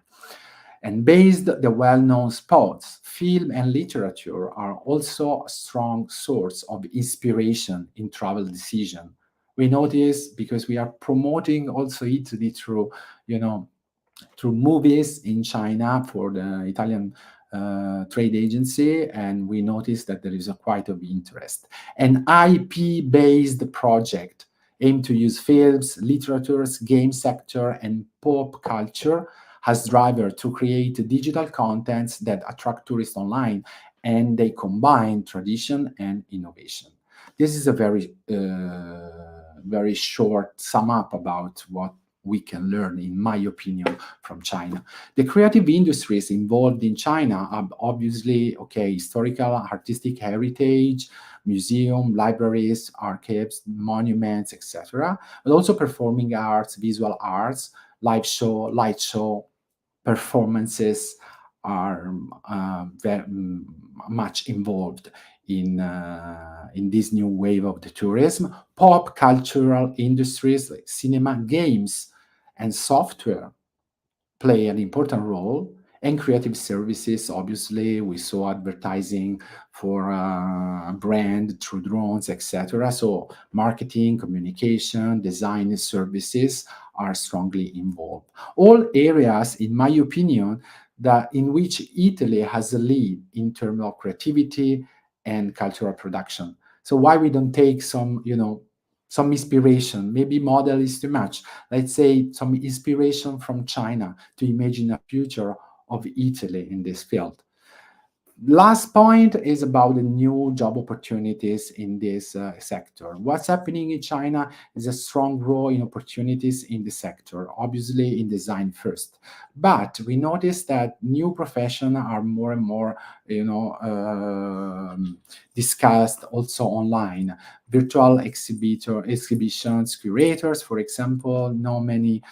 Speaker 4: And based the well-known spots, film and literature are also a strong source of inspiration in travel decision. We notice because we are promoting also Italy through, through movies in China for the Italian trade agency, and we notice that there is a quite of interest. An IP-based project aimed to use films, literatures, game sector, and pop culture as driver to create digital contents that attract tourists online, and they combine tradition and innovation. This is a very short sum up about what we can learn, in my opinion, from China. The creative industries involved in China are obviously, historical, artistic heritage, museum, libraries, archives, monuments, etc., but also performing arts, visual arts, live show, light show, performances are very much involved in this new wave of the tourism. Pop cultural industries like cinema, games, and software play an important role. And creative services, obviously, we saw advertising for a brand through drones, etc. So marketing, communication, design services are strongly involved. All areas, in my opinion, that in which Italy has a lead in terms of creativity and cultural production. So why we don't take some, some inspiration? Maybe model is too much. Let's say some inspiration from China to imagine a future of Italy in this field. Last point is about the new job opportunities in this sector. What's happening in China is a strong growth in opportunities in the sector, obviously in design first. But we notice that new professions are more and more, discussed also online. Virtual exhibitions, curators, for example, many,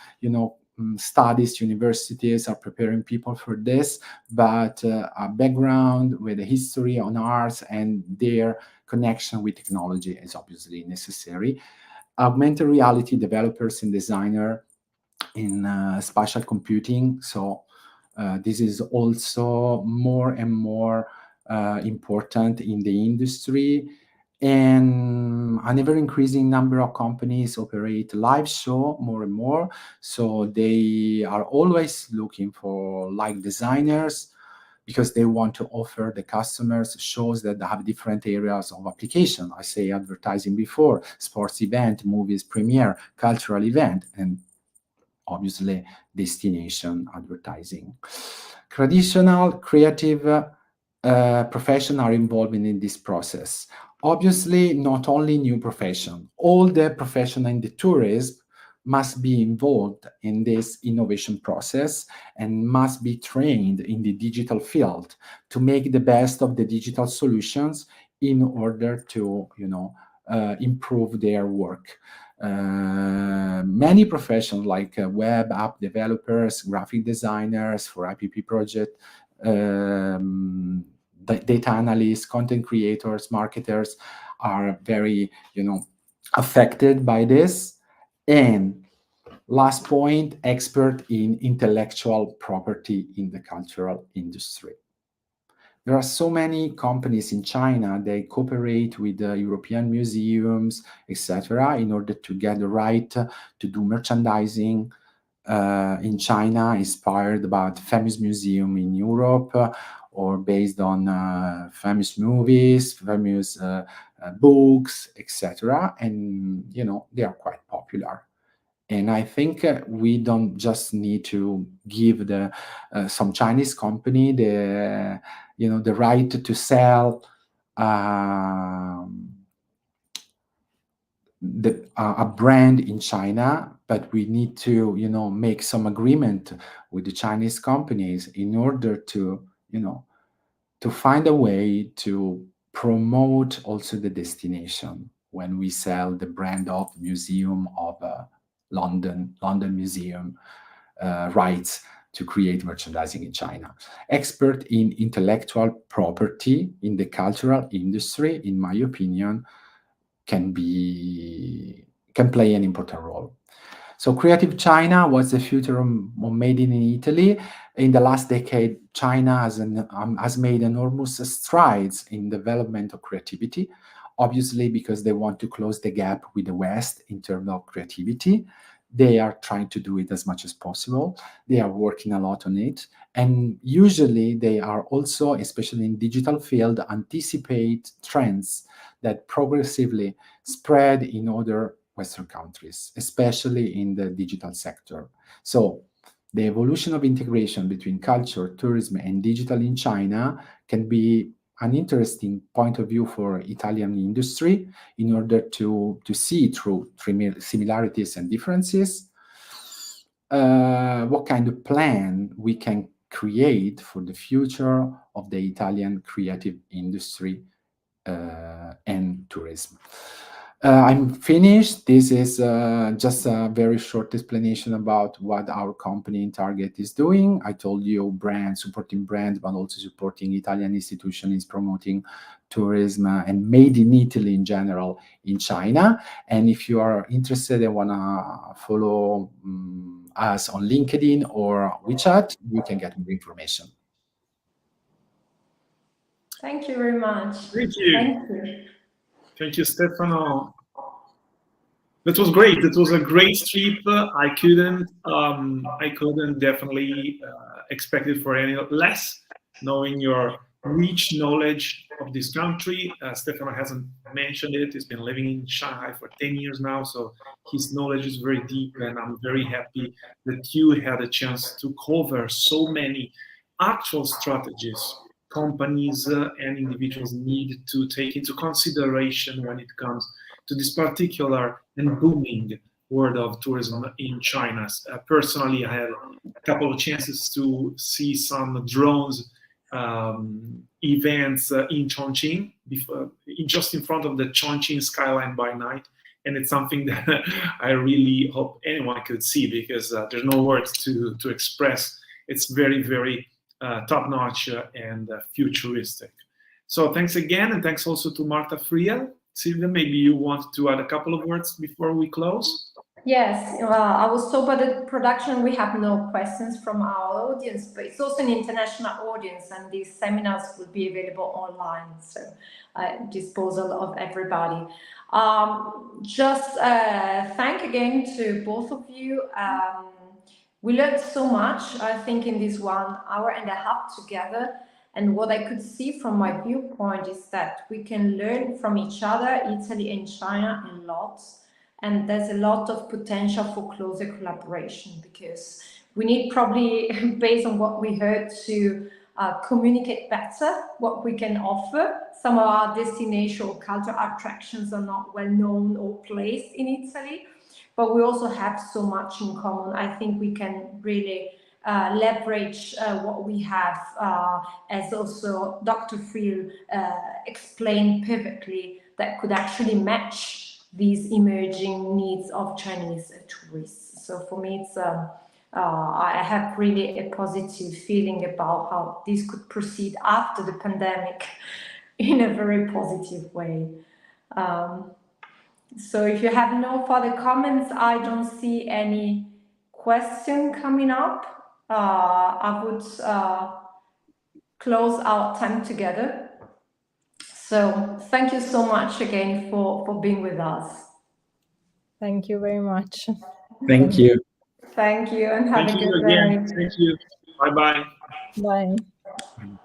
Speaker 4: studies, universities are preparing people for this, but a background with a history on arts and their connection with technology is obviously necessary. Augmented reality developers and designer in spatial computing. So this is also more and more important in the industry. And an ever-increasing number of companies operate live show more and more. So they are always looking for like designers, because they want to offer the customers shows that have different areas of application. I say advertising before, sports event, movies premiere, cultural event, and obviously destination advertising. Traditional creative professions are involved in this process. Obviously, not only new profession, all the profession in the tourism must be involved in this innovation process and must be trained in the digital field to make the best of the digital solutions in order to, improve their work. Many professions like web app developers, graphic designers for IPP project, data analysts, content creators, marketers are very, affected by this. And last point, expert in intellectual property in the cultural industry. There are so many companies in China, they cooperate with the European museums, etc., in order to get the right to do merchandising in China, inspired by famous museum in Europe, or based on famous movies, famous books, etc. And, they are quite popular. And I think we don't just need to give some Chinese company the right to sell a brand in China, but we need to make some agreement with the Chinese companies in order to to find a way to promote also the destination when we sell the brand of museum of London Museum rights to create merchandising in China. Expert in intellectual property in the cultural industry, in my opinion, can play an important role. So Creative China was the future of Made in Italy. In the last decade, China has made enormous strides in development of creativity, obviously because they want to close the gap with the West in terms of creativity. They are trying to do it as much as possible. They are working a lot on it. And usually they are also, especially in digital field, anticipate trends that progressively spread in other Western countries, especially in the digital sector. So the evolution of integration between culture, tourism, and digital in China can be an interesting point of view for Italian industry in order to see through similarities and differences, what kind of plan we can create for the future of the Italian creative industry and tourism. I'm finished. This is just a very short explanation about what our company in Target is doing. I told you supporting brands, but also supporting Italian institutions, promoting tourism and made in Italy in general in China. And if you are interested and want to follow us on LinkedIn or WeChat, you can get more information.
Speaker 1: Thank you very much.
Speaker 2: Thank you.
Speaker 1: Thank you.
Speaker 2: Thank you, Stefano. That was great. It was a great trip. I couldn't definitely expect it for any less, knowing your rich knowledge of this country. Stefano hasn't mentioned it. He's been living in Shanghai for 10 years now, so his knowledge is very deep, and I'm very happy that you had a chance to cover so many actual strategies companies and individuals need to take into consideration when it comes to this particular and booming world of tourism in China. Personally, I had a couple of chances to see some drones events in Chongqing, just in front of the Chongqing skyline by night. And it's something that I really hope anyone could see, because there's no words to express. It's very, very top-notch and futuristic. So thanks again, and thanks also to Marta Friel. Silvia, maybe you want to add a couple of words before we close?
Speaker 1: Yes, I was told by the production we have no questions from our audience, but it's also an international audience, and these seminars will be available online, so disposal of everybody. Just thank again to both of you. We learned so much, I think, in this 1 hour and a half together. And what I could see from my viewpoint is that we can learn from each other, Italy and China, a lot. And there's a lot of potential for closer collaboration, because we need, probably based on what we heard, to communicate better what we can offer. Some of our destination or cultural attractions are not well known or placed in Italy, but we also have so much in common. I think we can really leverage what we have, as also Dr. Friel explained perfectly, that could actually match these emerging needs of Chinese tourists. So for me, it's I have really a positive feeling about how this could proceed after the pandemic in a very positive way. So if you have no further comments, I don't see any question coming up. I would close our time together. So thank you so much again for being with us.
Speaker 3: Thank you very much.
Speaker 4: Thank you.
Speaker 1: Thank you, and have
Speaker 2: Thank
Speaker 1: a
Speaker 2: you
Speaker 1: good
Speaker 2: again.
Speaker 1: day.
Speaker 2: Thank you. Bye-bye.
Speaker 3: Bye.